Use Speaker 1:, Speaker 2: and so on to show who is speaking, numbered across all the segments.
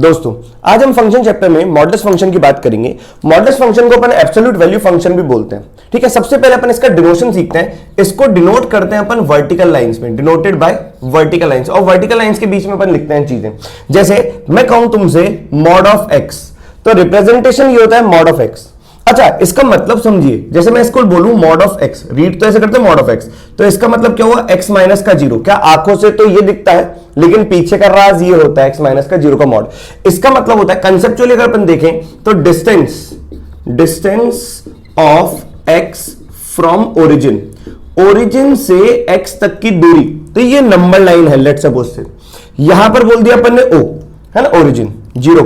Speaker 1: दोस्तों आज हम फंक्शन चैप्टर में मॉडुलस फंक्शन की बात करेंगे। मॉडुलस फंक्शन को अपन एब्सोल्यूट वैल्यू फंक्शन भी बोलते हैं। ठीक है, सबसे पहले अपन इसका डिनोशन सीखते हैं। इसको डिनोट करते हैं अपन वर्टिकल लाइंस में, डिनोटेड बाय वर्टिकल लाइंस। और वर्टिकल लाइंस के बीच में अपन लिखते हैं चीजें। जैसे मैं कहूं तुमसे मॉड ऑफ एक्स, तो रिप्रेजेंटेशन ये होता है मॉड ऑफ एक्स। अच्छा, इसका मतलब समझिए, जैसे मैं इसको बोलूं मॉड ऑफ एक्स, रीड तो ऐसे करते हैं मॉड ऑफ एक्स, तो इसका मतलब क्या हुआ, एक्स माइनस का जीरो। क्या आंखों से तो ये दिखता है, लेकिन पीछे का राज ये होता है एक्स माइनस का जीरो का मॉड। इसका मतलब होता है कंसेप्चुअली अगर अपन देखें तो distance of x from origin, origin से एक्स तक की दूरी। तो ये नंबर लाइन है, लेट्स सपोज से यहां पर बोल दिया अपन ने ओ, है ना, ओरिजिन जीरो।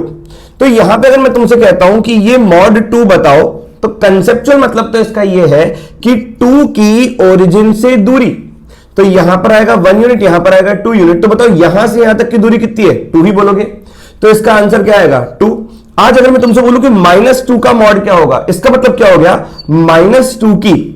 Speaker 1: तो यहां पे अगर मैं तुमसे कहता हूं कि ये मॉड 2 बताओ, तो कंसेप्चुअल मतलब तो इसका ये है कि 2 की ओरिजिन से दूरी। तो यहां पर आएगा 1 यूनिट, यहां पर आएगा 2 यूनिट। तो बताओ यहां से यहां तक की दूरी कितनी है, 2 ही बोलोगे। तो इसका आंसर क्या आएगा, 2। आज अगर मैं तुमसे बोलूं कि -2 का मॉड क्या होगा, इसका मतलब क्या हो गया, -2 की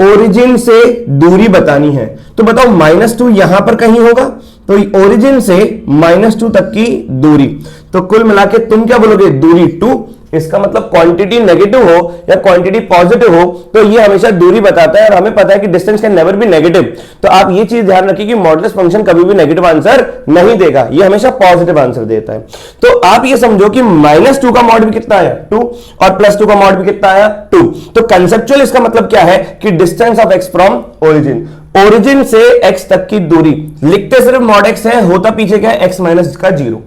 Speaker 1: ओरिजिन से दूरी बतानी है। तो बताओ -2 यहां पर कहीं होगा, तो ओरिजिन से -2 तक की दूरी। तो कुल मिला के तुम क्या बोलोगे, दूरी 2। इसका मतलब क्वांटिटी नेगेटिव हो या क्वांटिटी पॉजिटिव हो, तो ये हमेशा दूरी बताता है। और हमें पता है कि distance can never be negative. तो आप ये चीज ध्यान रखिए कि मॉडुलस फंक्शन कभी भी नेगेटिव आंसर नहीं देगा, ये हमेशा पॉजिटिव आंसर देता है। तो आप ये समझो कि -2 का मॉड भी कितना आया, 2, और +2 का मॉड भी कितना आया, 2। तो कंसेप्चुअल इसका मतलब क्या है कि distance of x from origin, origin से एक्स तक की दूरी। लिखते सिर्फ मॉड एक्स है, होता पीछे क्या है, एक्स माइनस का जीरो।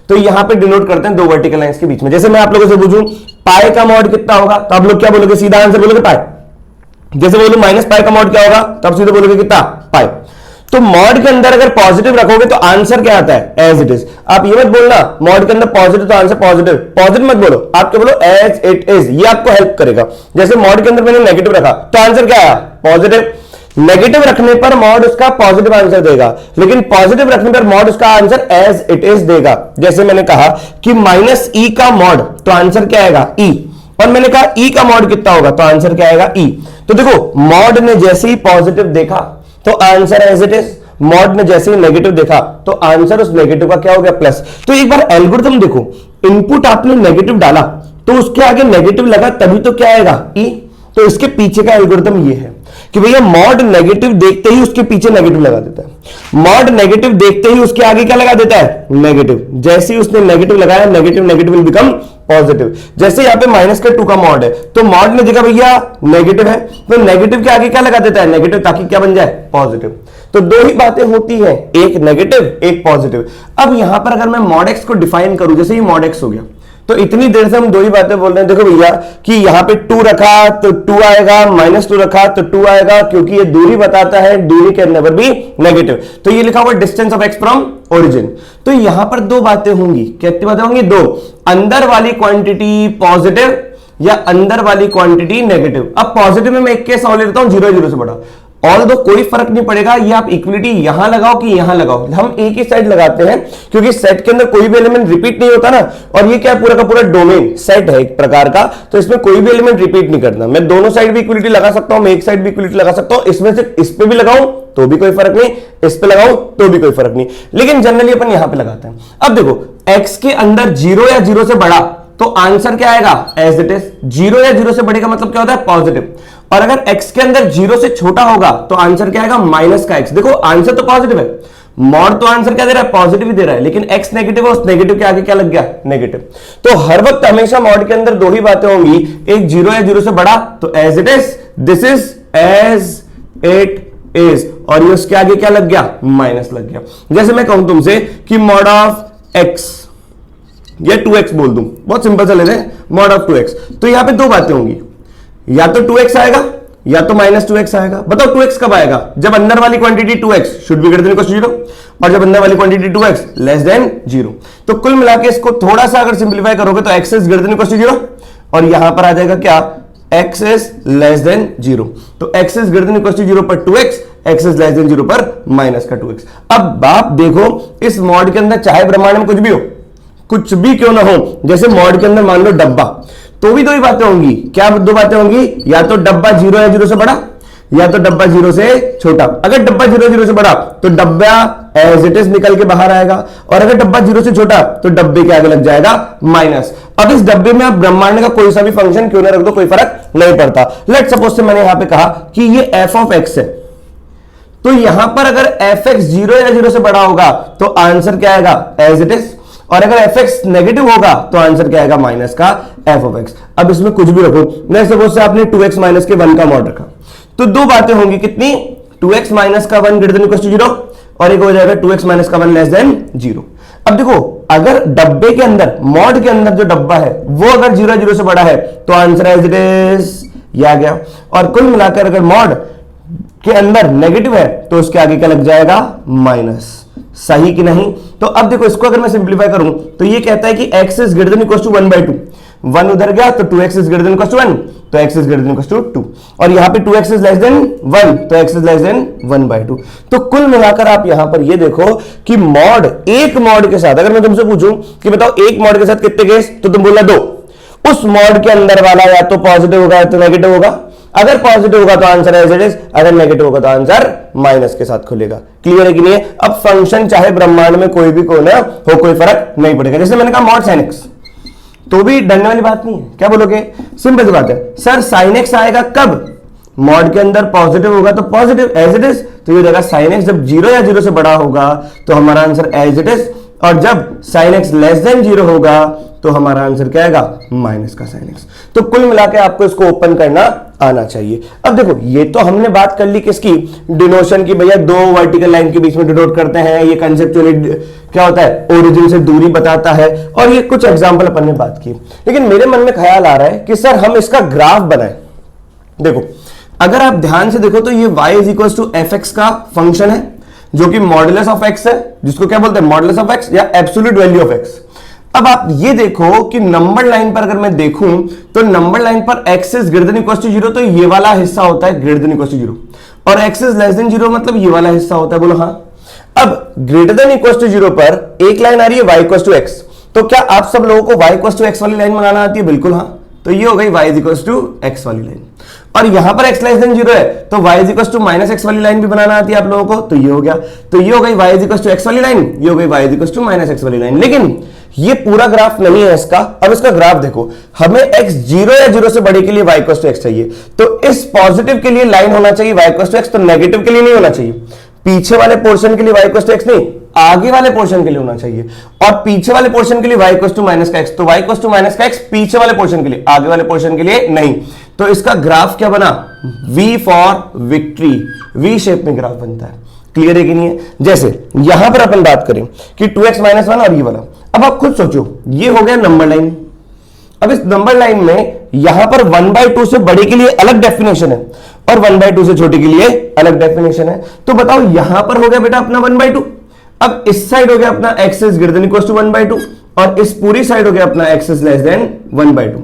Speaker 1: तो यहां पे डिनोट करते हैं दो वर्टिकल लाइंस के बीच में। जैसे मैं आप लोगों से पूछूं पाई का मॉड कितना होगा, तो आप लोग क्या बोलोगे, सीधा आंसर बोलोगे पाई। जैसे बोलूं -पाई का मॉड क्या होगा, तब सीधे बोलोगे कितना, पाई। तो मॉड के अंदर अगर पॉजिटिव रखोगे तो आंसर क्या आता है, एज इट इज। आप ये मत बोलना मॉड के अंदर पॉजिटिव तो आंसर पॉजिटिव, पॉजिटिव मत बोलो, आप क्या बोलो, एज इट इज। ये आपको हेल्प करेगा। जैसे मॉड के अंदर मैंने नेगेटिव रखा तो आंसर क्या आया, पॉजिटिव। नेगेटिव रखने पर मॉड उसका पॉजिटिव आंसर देगा, लेकिन पॉजिटिव रखने पर मॉड उसका आंसर एज इट इज देगा। जैसे मैंने कहा कि -e का मॉड, तो आंसर क्या आएगा, e। और मैंने कहा e का मॉड कितना होगा, तो आंसर क्या आएगा, e। तो देखो मॉड ने जैसे ही पॉजिटिव देखा तो answer as it is, mod ने जैसे ही नेगेटिव देखा तो आंसर उस नेगेटिव का क्या हो गया, प्लस। तो एक बार एल्गोरिथम देखो, इनपुट आपने नेगेटिव डाला तो उसके आगे नेगेटिव लगा, तभी तो क्या आएगा, e। तो इसके पीछे का एल्गोरिथम ये है कि भैया मॉड नेगेटिव देखते ही उसके पीछे नेगेटिव लगा देता है, मॉड नेगेटिव देखते ही उसके आगे क्या लगा देता है, नेगेटिव। जैसे ही उसने नेगेटिव लगाया, negative negative will become positive. जैसे यहाँ पे -2 का मॉड है, तो मॉड ने देखा भैया नेगेटिव है, तो नेगेटिव के आगे क्या लगा देता है, नेगेटिव, ताकि क्या बन जाए, पॉजिटिव। तो दो ही बातें होती हैं, एक नेगेटिव एक पॉजिटिव। अब यहां पर अगर मैं मॉड एक्स को डिफाइन करूं, जैसे ही मॉड एक्स हो गया, तो इतनी देर से हम दो ही बातें बोल रहे हैं। देखो भैया कि यहां पे 2 रखा तो 2 आएगा, -2 रखा तो 2 आएगा, क्योंकि ये दूरी बताता है, दूरी कैन नेवर बी नेगेटिव। तो ये लिखा हुआ distance of x from origin. तो यहां पर दो बातें होंगी, कितनी बातें होंगी, दो। अंदर वाली क्वांटिटी पॉजिटिव या अंदर वाली क्वांटिटी नेगेटिव। अब पॉजिटिव में मैं एक केस और ले लेता हूं, 0 से बड़ा। ऑल दो कोई फर्क नहीं पड़ेगा, ये आप इक्विलिटी यहां लगाओ कि यहां लगाओ, हम एक ही साइड लगाते हैं, क्योंकि सेट के अंदर कोई भी एलिमेंट रिपीट नहीं होता ना। और ये क्या पूरा का पूरा डोमेन सेट है एक प्रकार का, तो इसमें कोई भी एलिमेंट रिपीट नहीं करना। मैं दोनों साइड भी इक्विलिटी लगा सकता हूं, मैं एक साइड भी इक्विलिटी लगा सकता हूं। इसमें से इस पे भी लगाऊं तो भी कोई फर्क नहीं, इस पे लगाऊं तो भी कोई फर्क नहीं, लेकिन जनरली अपन यहां पे लगाते हैं। अब देखो एक्स के अंदर 0 या 0 से बड़ा, तो आंसर क्या आएगा, एज इट इज। 0 या 0 से बड़े का मतलब क्या होता है, पॉजिटिव। और अगर x के अंदर 0 से छोटा होगा तो आंसर क्या आएगा, माइनस का x। देखो आंसर तो पॉजिटिव है, मॉड तो आंसर क्या दे रहा है, पॉजिटिव ही दे रहा है, लेकिन x नेगेटिव है, उस नेगेटिव के आगे क्या लग गया, नेगेटिव। तो हर वक्त हमेशा मॉड के अंदर दो ही बातें होंगी, एक 0 या 0 से बड़ा तो as it is, this is as it is, और ये उसके आगे क्या लग गया, माइनस लग गया। जैसे मैं कहूं तुमसे कि मॉड ऑफ x या 2x बोल दूं, बहुत सिंपल सा ले रहे हैं, मॉड ऑफ 2x। तो यहां पे दो बातें होंगी, या तो 2x आएगा या तो -2x आएगा। बताओ 2x कब आएगा, जब अंदर वाली quantity 2x should be greater than equal to 0, और जब अंदर वाली क्वांटिटी 2x लेस देन 0। तो कुल मिला के इसको थोड़ा सा अगर सिंप्लीफाई करोगे तो x is greater than equal to 0, और यहां पर आ जाएगा क्या, x इज लेस देन 0। तो x is greater than equal to 0 पर 2x, x is less then 0 पर -2x। अब आप देखो इस मॉड के अंदर चाहे ब्रह्मांड में कुछ भी हो, कुछ भी क्यों ना हो, जैसे मॉड के अंदर मान लो डब्बा, तो भी दो ही बातें होंगी। क्या दो बातें होंगी, या तो डब्बा 0 या 0 से बड़ा, या तो डब्बा 0 से छोटा। अगर डब्बा 0 से बड़ा तो डब्बा एज इट इज निकल के बाहर आएगा, और अगर डब्बा 0 से छोटा तो डब्बे के आगे लग जाएगा माइनस। अब इस डब्बे में आप ब्रह्मांड का कोई सा भी फंक्शन क्यों ना रख दो, कोई फर्क नहीं पड़ता। लेट सपोज से मैंने यहां पे कहा कि ये एफ ऑफ एक्स है, तो यहां पर अगर एफ एक्स 0 या 0 से बड़ा होगा तो आंसर क्या आएगा, एज इट इज, और अगर एफ एक्स नेगेटिव होगा तो आंसर क्या आएगा, माइनस का एफ ऑफ एक्स। अब इसमें कुछ भी रखो, नेक्स्ट सपोज से आपने 2x माइनस के 1 का मॉड रखा, तो दो बातें होंगी, कितनी, 2x माइनस का 1 ग्रेटर देन इक्वल टू 0, और एक हो जाएगा 2x माइनस का 1 लेस देन 0। अब देखो, अगर डब्बे के अंदर, मॉड के अंदर जो डब्बा है वो अगर 0 से बड़ा है तो आंसर एज इट इज ये आ गया, और कुल मिलाकर अगर मॉड के अंदर नेगेटिव है तो उसके आगे क्या लग जाएगा, माइनस। सही कि नहीं? तो अब देखो, इसको अगर मैं सिंप्लीफाई करूं तो ये कहता है कि x is greater than equal to 1/2, 1 उधर गया तो 2x is greater than equal to 1, तो x is greater than equal to 2, और यहां पे 2x इज लेस देन 1 तो x इज लेस देन 1/2। तो कुल मिलाकर आप यहां पर ये देखो कि मॉड, एक मॉड के साथ, अगर मैं तुमसे पूछूं कि बताओ एक मॉड के साथ कितने केस, तो तुम बोला 2। उस मॉड के अंदर वाला या तो पॉजिटिव होगा या तो नेगेटिव होगा। अगर पॉजिटिव होगा तो आंसर एज इट इज, अगर नेगेटिव होगा तो आंसर माइनस के साथ खुलेगा। क्लियर है कि नहीं? अब फंक्शन चाहे ब्रह्मांड में कोई भी कोई ना हो, कोई फर्क नहीं पड़ेगा। जैसे मैंने कहा मॉड साइन एक्स, तो भी डरने वाली बात नहीं है। क्या बोलोगे? सिंपल सी बात है, सर साइन एक्स आएगा कब, मॉड के अंदर पॉजिटिव होगा तो पॉजिटिव एज इट इज, तो ये रहेगा साइन एक्स जब 0 या 0 से बड़ा होगा तो हमारा आंसर एज इट इज, और जब साइन एक्स लेस देन 0 होगा तो हमारा आंसर क्या आएगा, माइनस का साइन एक्स। तो कुल मिलाकर आपको इसको ओपन करना आना चाहिए। अब देखो, ये तो हमने बात कर ली किसकी, डिनोशन की, भैया दो वर्टिकल लाइन के बीच में डिनोट करते हैं, ये कंसेप्चुअली क्या होता है, ओरिजिन से दूरी बताता है, और ये कुछ एग्जांपल अपन ने बात की। लेकिन मेरे मन में ख्याल आ रहा है कि सर हम इसका ग्राफ बनाएं। देखो, अगर आप ध्यान से देखो तो ये y is equal to f x का फंक्शन है, जो कि मॉडुलस ऑफ एक्स है, जिसको क्या बोलते हैं, मॉडुलस ऑफ एक्स या एब्सोल्यूट वैल्यू ऑफ एक्स। अब आप ये देखो कि नंबर लाइन पर अगर मैं देखूं तो नंबर लाइन पर x is greater than equal to 0, तो ये वाला हिस्सा होता है ग्रेटर देन इक्वल टू 0, और x इज लेस देन 0 मतलब ये वाला हिस्सा होता है। बोलो हाँ। अब ग्रेटर देन इक्वल टू 0 पर एक लाइन आ रही है y इक्वल टू x, तो क्या आप सब लोगों को y इक्वल टू x वाली लाइन बनाना आती है? बिल्कुल हाँ। तो ये हो गई y is equal to x वाली लाइन, और यहां पर x लेस देन 0 है तो y is equal to minus x वाली लाइन भी बनाना आती है आप लोगों को, तो ये हो गया। तो ये हो गई y is equal to x वाली लाइन, ये हो गई y is equal to minus x वाली लाइन। लेकिन ये पूरा ग्राफ नहीं है इसका। अब इसका ग्राफ देखो, हमें x 0 या 0 से बड़े के लिए y इक्वल टू x चाहिए, तो इस पॉजिटिव के लिए लाइन होना चाहिए y इक्वल टू x, तो नेगेटिव के लिए नहीं होना चाहिए। पीछे वाले पोर्शन के लिए y इक्वल टू x नहीं, आगे वाले पोर्शन के लिए होना चाहिए, और पीछे वाले पोर्शन के लिए y इक्वल टू माइनस का x, तो y इक्वल टू माइनस का x पीछे वाले पोर्शन के लिए, आगे वाले पोर्शन के लिए नहीं। तो इसका ग्राफ क्या बना, V for victory, V shape में ग्राफ बनता है। क्लियर है कि नहीं है? जैसे यहां पर अपन बात करें कि 2x माइनस 1 और ये वाला, अब आप खुद सोचो, ये हो गया नंबर लाइन। अब इस नंबर लाइन में यहां पर 1/2 से बड़े के लिए अलग डेफिनेशन है और 1/2 से छोटे के लिए अलग डेफिनेशन है। तो बताओ, यहां पर हो गया बेटा अपना 1/2, अब इस साइड हो गया अपना x is greater than equal to 1/2, और इस पूरी साइड हो गया अपना x इज लेस देन 1/2।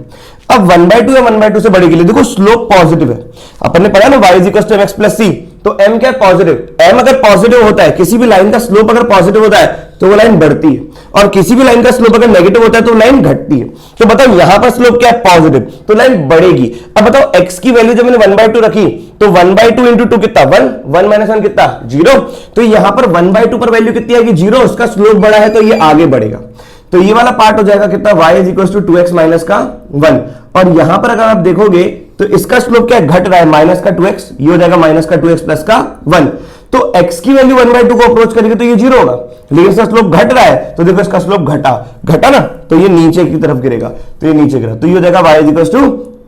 Speaker 1: अब 1/2 या 1/2 से बड़े के लिए देखो स्लोप पॉजिटिव है। अपन ने पढ़ा ना y is equal to mx plus c, तो m क्या है, पॉजिटिव। m अगर पॉजिटिव होता है, किसी भी लाइन का स्लोप अगर पॉजिटिव होता है तो वो लाइन बढ़ती है, और किसी भी लाइन का स्लोप अगर नेगेटिव होता है तो लाइन घटती है। तो बताओ यहां पर स्लोप क्या है, पॉजिटिव, तो लाइन बढ़ेगी। अब बताओ x की वैल्यू जब मैंने 1/2 रखी तो 1/2 इंटू 2 कितना, 1, 1 माइनस 1 कितना, 0। तो यहां पर 1/2 पर वैल्यू कितनी आएगी, 0, उसका स्लोप बड़ा है तो ये आगे बढ़ेगा। तो ये वाला पार्ट हो जाएगा कितना, y is equal to 2x minus का 1, और यहां पर अगर आप देखोगे तो इसका स्लोप क्या घट रहा है, माइनस का 2x, ये हो जाएगा माइनस का 2x प्लस का 1। तो x की वैल्यू 1/2 को अप्रोच करेगी तो ये 0 होगा, लेकिन इसका स्लोप घट रहा है तो देखो इसका स्लोप घटा ना, तो ये नीचे की तरफ गिरेगा, तो ये नीचे गिरा, तो ये हो जाएगा y इज इक्वल टू,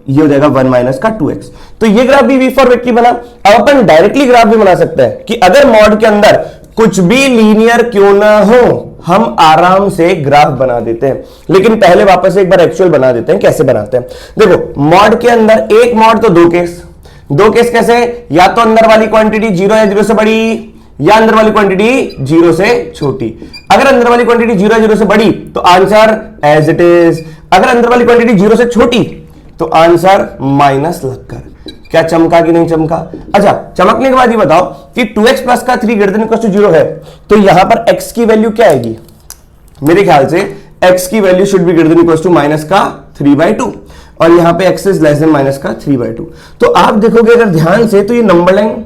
Speaker 1: ये हो जाएगा 1 माइनस का 2x। तो ये ग्राफ भी V फॉर विक्ट्री बना। अब अपन डायरेक्टली ग्राफ भी बना सकते हैं कि अगर मॉड के अंदर कुछ भी लीनियर क्यों ना हो, हम आराम से ग्राफ बना देते हैं। लेकिन पहले वापस एक बार एक्चुअल बना देते हैं, कैसे बनाते हैं। देखो, मॉड के अंदर एक मॉड तो दो केस कैसे, या तो अंदर वाली क्वांटिटी 0 या 0 से बड़ी, या अंदर वाली क्वांटिटी 0 से छोटी। अगर अंदर वाली क्वांटिटी 0 या 0 से बड़ी तो आंसर एज इट इज, अगर अंदर वाली क्वांटिटी 0 से छोटी तो आंसर माइनस लगकर। क्या चमका कि नहीं चमका? अच्छा, चमकने के बाद ये बताओ कि 2x प्लस का 3 ग्रेटर देन इक्वल टू 0 है, तो यहां पर x की वैल्यू क्या आएगी? मेरे ख्याल से x की value should be greater than equal to minus का 3/2। और यहां पे x is less than minus का 3/2। तो आप देखोगे अगर ध्यान से तो ये नंबर लाइन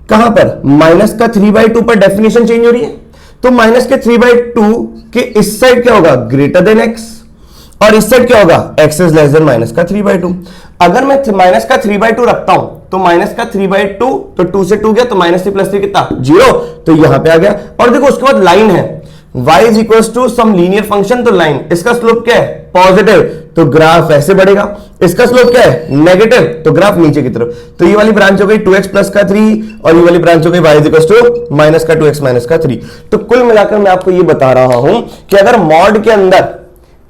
Speaker 1: कहां पर माइनस का 3/2 पर डेफिनेशन चेंज हो रही है। तो माइनस के 3/2 के इस साइड क्या होगा ग्रेटर देन x और इस साइड क्या होगा x is less than minus का 3/2। अगर मैं माइनस का 3/2 रखता हूं तो माइनस का 3/2 तो 2 से 2 गया तो माइनस 3 प्लस 3 कितना 0। तो यहां पे आ गया और देखो उसके बाद लाइन है y is equal to some linear function. तो लाइन इसका स्लोप क्या है पॉजिटिव तो ग्राफ ऐसे बढ़ेगा, इसका स्लोप क्या है नेगेटिव तो ग्राफ नीचे की तरफ। तो ये वाली ब्रांच हो गई 2x प्लस का 3 और ये वाली ब्रांच हो गई y is equal to minus का 2x माइनस का 3। तो कुल मिलाकर मैं आपको ये बता रहा हूं कि अगर मॉड के अंदर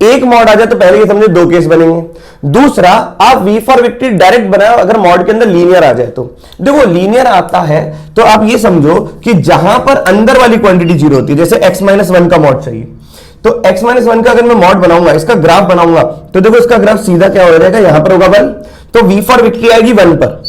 Speaker 1: एक मॉड आ जाए तो पहले ये समझे दो केस बनेंगे। दूसरा आप वी फॉर विक्ट्री डायरेक्ट बनाओ अगर मॉड के अंदर लीनियर आ जाए तो। देखो लीनियर आता है तो आप ये समझो कि जहां पर अंदर वाली क्वांटिटी जीरो होती है, जैसे x-1 का मॉड चाहिए तो x-1 का अगर मैं मॉड बनाऊंगा इसका ग्राफ बनाऊंगा तो देखो इसका ग्राफ सीधा क्या हो जाएगा यहां पर होगा 1 तो वी फॉर विक्ट्री आएगी 1 पर।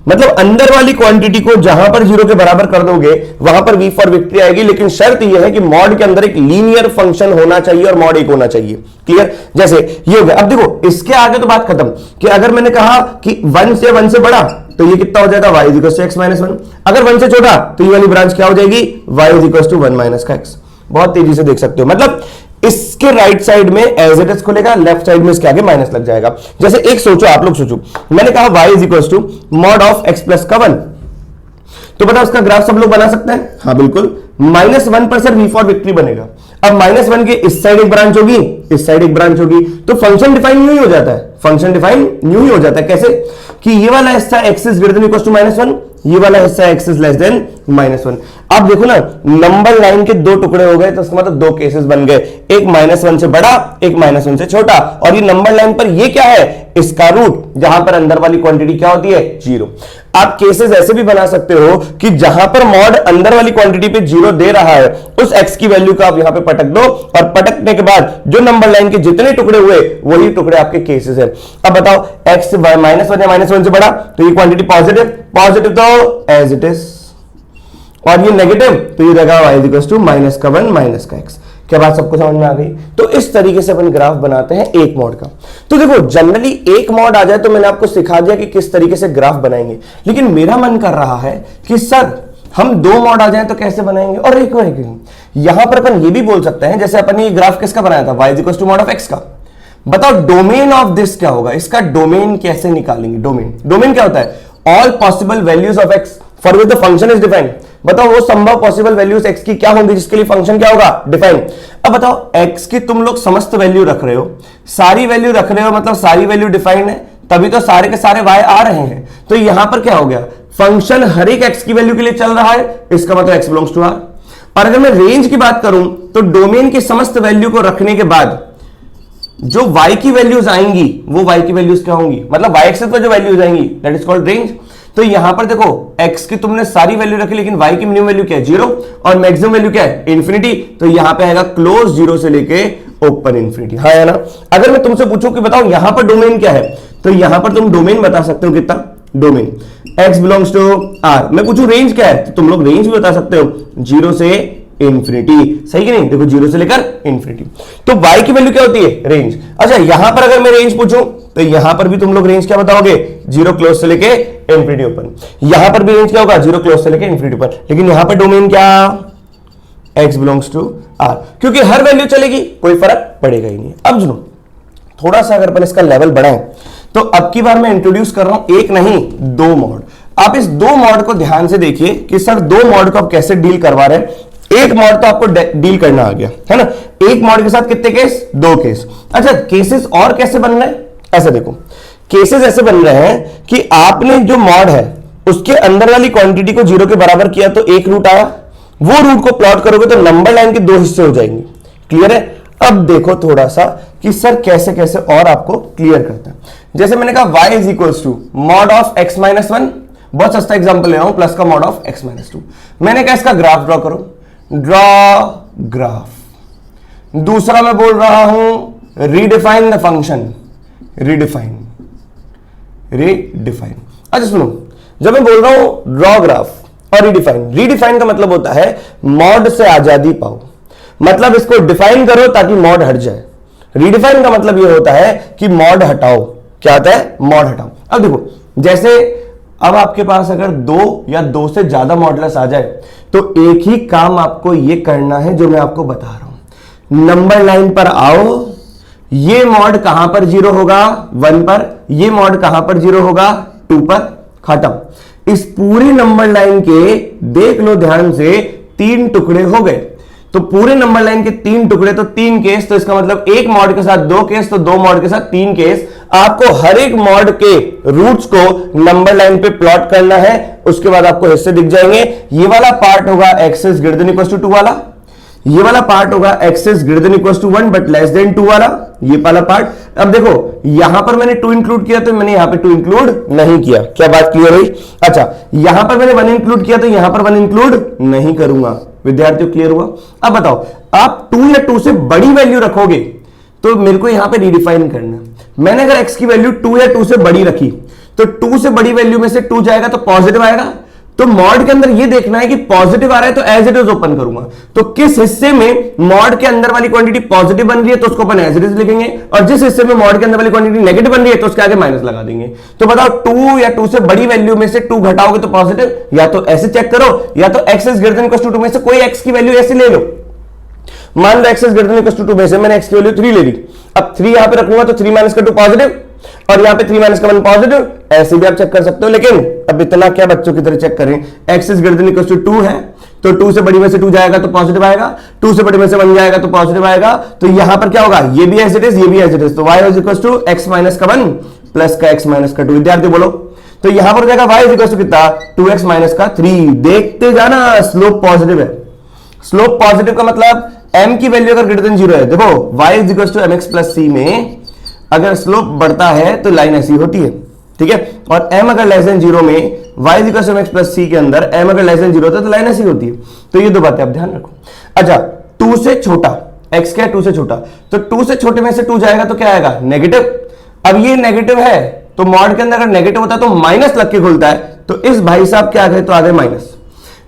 Speaker 1: मतलब अंदर वाली क्वांटिटी को जहां पर जीरो के बराबर कर दोगे वहां पर वी फॉर विक्ट्री आएगी, लेकिन शर्त यह है कि मॉड के अंदर एक लीनियर फंक्शन होना चाहिए और मॉड एक होना चाहिए। क्लियर? जैसे ये हो गया। अब देखो इसके आगे तो बात खत्म कि अगर मैंने कहा कि 1 से बड़ा तो ये कितना हो जाएगा y is equal to x minus 1। अगर 1 से छोटा तो ये वाली ब्रांच क्या हो जाएगी y is equal to 1 minus का x। बहुत तेजी से देख सकते हो, मतलब इसके राइट साइड में एज इट इज खुलेगा, लेफ्ट साइड में इसके आगे माइनस लग जाएगा। जैसे एक सोचो, आप लोग सोचो, मैंने कहा y is equal to mod of x plus का 1, तो बताओ उसका ग्राफ सब लोग बना सकते हैं? हाँ बिल्कुल। -1 पर सर वी फॉर विक्ट्री बनेगा। अब -1 के इस साइड एक ब्रांच होगी, इस साइड एक ब्रांच होगी, तो फंक्शन डिफाइन न्यू ही हो जाता है। फंक्शन डिफाइन न्यू ही हो जाता है। कैसे? कि ये वाला हिस्सा x is greater than equal to -1, ये वाला हिस्सा x इज लेस देन -1। अब देखो ना नंबर लाइन के दो टुकड़े हो गए तो उसका मतलब दो केसेस बन गए, एक -1 से बड़ा एक -1 से छोटा। और ये नंबर लाइन पर ये क्या है इसका रूट, जहां पर अंदर वाली क्वांटिटी क्या होती है 0। आप केसेस ऐसे भी बना सकते हो कि जहां पर मॉड अंदर वाली क्वांटिटी पे 0 दे रहा है उस x की वैल्यू को आप यहां पे पटक दो और पटकने के बाद जो नंबर लाइन के जितने टुकड़े हुए वही टुकड़े आपके केसेस है। अब बताओ x -1 या -1 से बड़ा तो ये क्वांटिटी पॉजिटिव तो एज इट इज, और ये नेगेटिव तो ये रहेगा y इक्वल टू माइनस का 1 माइनस का x। क्या बात सबको समझ में आ गई? तो इस तरीके से अपन ग्राफ बनाते हैं एक मॉड का। तो देखो जनरली एक मॉड आ जाए तो मैंने आपको सिखा दिया कि किस तरीके से ग्राफ बनाएंगे, लेकिन मेरा मन कर रहा है कि सर हम दो मॉड आ जाए तो कैसे बनाएंगे। और एक यहां पर अपन ये भी बोल सकते हैं, जैसे अपन ये ग्राफ किसका बनाया था y equal to mod of x का। बताओ डोमेन ऑफ दिस क्या होगा, इसका डोमेन कैसे निकालेंगे? डोमेन क्या होता है? All possible values of x for which the function is defined. बताओ वो संभव पॉसिबल वैल्यूज x की क्या होंगी जिसके लिए फंक्शन क्या होगा डिफाइन। अब बताओ x की तुम लोग समस्त वैल्यू रख रहे हो, सारी वैल्यू रख रहे हो, मतलब सारी वैल्यू डिफाइंड है, तभी तो सारे के सारे y आ रहे हैं। तो यहां पर क्या हो गया, फंक्शन हर एक x की वैल्यू के लिए चल रहा है, इसका मतलब x बिलोंग्स टू r। और अगर मैं रेंज की बात करूं तो डोमेन की समस्त वैल्यू को रखने के बाद जो y की वैल्यूज आएंगी वो y की वैल्यूज क्या होंगी, मतलब y एक्सिस पर जो वैल्यूज आएंगी दैट इज कॉल्ड रेंज। तो यहां पर देखो x की तुमने सारी वैल्यू रखी लेकिन y की मिनिमम वैल्यू क्या है 0 और मैक्सिमम वैल्यू क्या है इंफिनिटी। तो यहां पे आएगा क्लोज 0 से लेके ओपन इंफिनिटी। हाँ है ना? अगर मैं तुमसे पूछूं कि बताओ यहां पर डोमेन क्या है, तो यहां पर तुम डोमेन बता सकते हो कितना, domain x belongs to r। मैं पूछूं रेंज क्या है तो तुम लोग रेंज भी बता सकते हो 0 से इंफिनिटी। सही कि नहीं? देखो 0 से लेकर इंफिनिटी। तो y की वैल्यू क्या होती है रेंज। अच्छा यहां पर अगर मैं रेंज पूछूं तो यहां पर भी तुम लोग रेंज क्या बताओगे 0 क्लोज से लेके इंफिनिटी ओपन। यहां पर भी रेंज क्या होगा 0 क्लोज से लेके इंफिनिटी ओपन। लेकिन यहां पर डोमेन क्या x बिलोंग्स टू r, क्योंकि हर वैल्यू चलेगी कोई फर्क पड़ेगा ही नहीं। अब सुनो थोड़ा सा अगर अपन इसका लेवल बढ़ाएं तो अब की बार मैं इंट्रोड्यूस कर रहा हूं एक नहीं दो मॉड। आप इस दो मॉड को ध्यान से देखिए कि सर दो मॉड को आप कैसे डील करवा रहे हैं। एक मॉड तो आपको डील करना आ गया है ना, एक मॉड के साथ कितने केस, दो केस। अच्छा केसेस और कैसे बन रहे हैं, ऐसा देखो केसेस ऐसे बन रहे हैं कि आपने जो मॉड है उसके अंदर वाली क्वांटिटी को 0 के बराबर किया तो एक रूट आया, वो रूट को प्लॉट करोगे तो नंबर लाइन के दो हिस्से हो जाएंगे। क्लियर है? अब देखो थोड़ा सा कि सर कैसे कैसे और आपको क्लियर करता है। जैसे मैंने कहा y is equal to mod of x minus 1, बहुत सस्ता एग्जांपल ले रहा हूं, प्लस का मॉड ऑफ x माइनस 2। मैंने कहा इसका ग्राफ ड्रॉ करो, ड्रॉ ग्राफ। दूसरा मैं बोल रहा हूं रीडिफाइन द फंक्शन, रीडिफाइन। अच्छा सुनो, जब मैं बोल रहा हूं ड्रॉ ग्राफ और रीडिफाइन का मतलब होता है मॉड से आजादी पाओ, मतलब इसको डिफाइन करो ताकि मॉड हट जाए। रीडिफाइन का मतलब यह होता है कि मॉड हटाओ, क्या आता है, मॉड हटाओ। अब देखो जैसे अब आपके पास अगर 2 या 2 से ज्यादा मॉडुलस आ जाए तो एक ही काम आपको ये करना है जो मैं आपको बता रहा हूं। नंबर लाइन पर आओ, ये मॉड कहां पर 0 होगा, 1 पर, ये मॉड कहां पर 0 होगा, 2 पर, खत्म। इस पूरी नंबर लाइन के देख लो ध्यान से 3 टुकड़े हो गए। तो पूरे नंबर लाइन के 3 टुकड़े तो 3 केस, तो इसका मतलब एक मॉड के साथ 2 केस, तो 2 मॉड के साथ 3 केस। आपको हर एक मॉड के रूट्स को नंबर लाइन पे प्लॉट करना है, उसके बाद आपको हिस्से दिख जाएंगे। ये वाला पार्ट होगा x is greater than equal to 2 वाला, ये वाला पार्ट होगा x is greater than equal to 1 but less than 2 वाला, ये वाला पार्ट। अब देखो यहां पर मैंने 2 इंक्लूड किया तो मैंने यहां पे 2 इंक्लूड नहीं किया, क्या बात क्लियर हुई? अच्छा, यहां पर मैंने 1 इंक्लूड किया तो यहां पर 1 इंक्लूड नहीं करूंगा। विद्यार्थियों क्लियर हुआ? अब बताओ, आप 2 या 2 से बड़ी वैल्यू रखोगे तो मेरे को यहां पे रीडिफाइन करना है। मैंने अगर x की वैल्यू 2 या 2 से बड़ी रखी तो 2 से बड़ी वैल्यू में से 2 जाएगा तो पॉजिटिव आएगा। तो मॉड के अंदर ये देखना है कि पॉजिटिव आ रहा है तो एज इट इज ओपन करूंगा। तो किस हिस्से में मॉड के अंदर वाली क्वांटिटी पॉजिटिव बन रही है तो उसको अपन एज इट इज लिखेंगे, और जिस हिस्से में मॉड के अंदर वाली क्वांटिटी नेगेटिव बन रही है तो उसके आगे माइनस लगा देंगे। तो बताओ 2 या 2 से बड़ी वैल्यू में से 2 घटाओगे तो पॉजिटिव, या तो ऐसे चेक करो, या तो x is greater than equal to 2 में से कोई x की वैल्यू ऐसे ले लो। मान लो x is greater than equal to 2 में से मैंने x की वैल्यू 3 ले ली। अब 3 यहां पे रखूंगा तो 3 माइनस का 2 पॉजिटिव, और यहां पे 3 माइनस का 1 पॉजिटिव, ऐसे भी आप चेक कर सकते हो। लेकिन अब इतना क्या बच्चों की तरह चेक करें, x is greater than equal to 2 है तो 2 से बड़ी में से 2 जाएगा तो पॉजिटिव आएगा, 2 से बड़ी में से 1 जाएगा तो पॉजिटिव आएगा। तो यहां पर क्या होगा, ये भी एज इट इज, ये भी एज इट इज। तो y is equal to x minus का 1 प्लस का x माइनस का 2। विद्यार्थी बोलो, तो यहां पर हो जाएगा y इज इक्वल टू कितना, 2x माइनस का 3। देखते जाना, स्लोप पॉजिटिव है। स्लोप पॉजिटिव का मतलब m की वैल्यू अगर ग्रेटर देन 0 है, देखो y is equal to mx plus c में अगर स्लोप बढ़ता है तो लाइन ऐसी होती है, ठीक है। और m अगर लेस देन 0 में y is equal to mx plus c के अंदर m अगर लेस देन 0 होता है तो लाइन ऐसी होती है। तो ये 2 बातें आप ध्यान रखो। अच्छा, 2 से छोटा x क्या है, 2 से छोटा, तो 2 से छोटे में से 2 जाएगा तो क्या आएगा, नेगेटिव। अब ये नेगेटिव है तो मॉड के अंदर अगर नेगेटिव होता है तो माइनस लग के खुलता है, तो इस भाई साहब क्या आ गए, तो आ गए माइनस।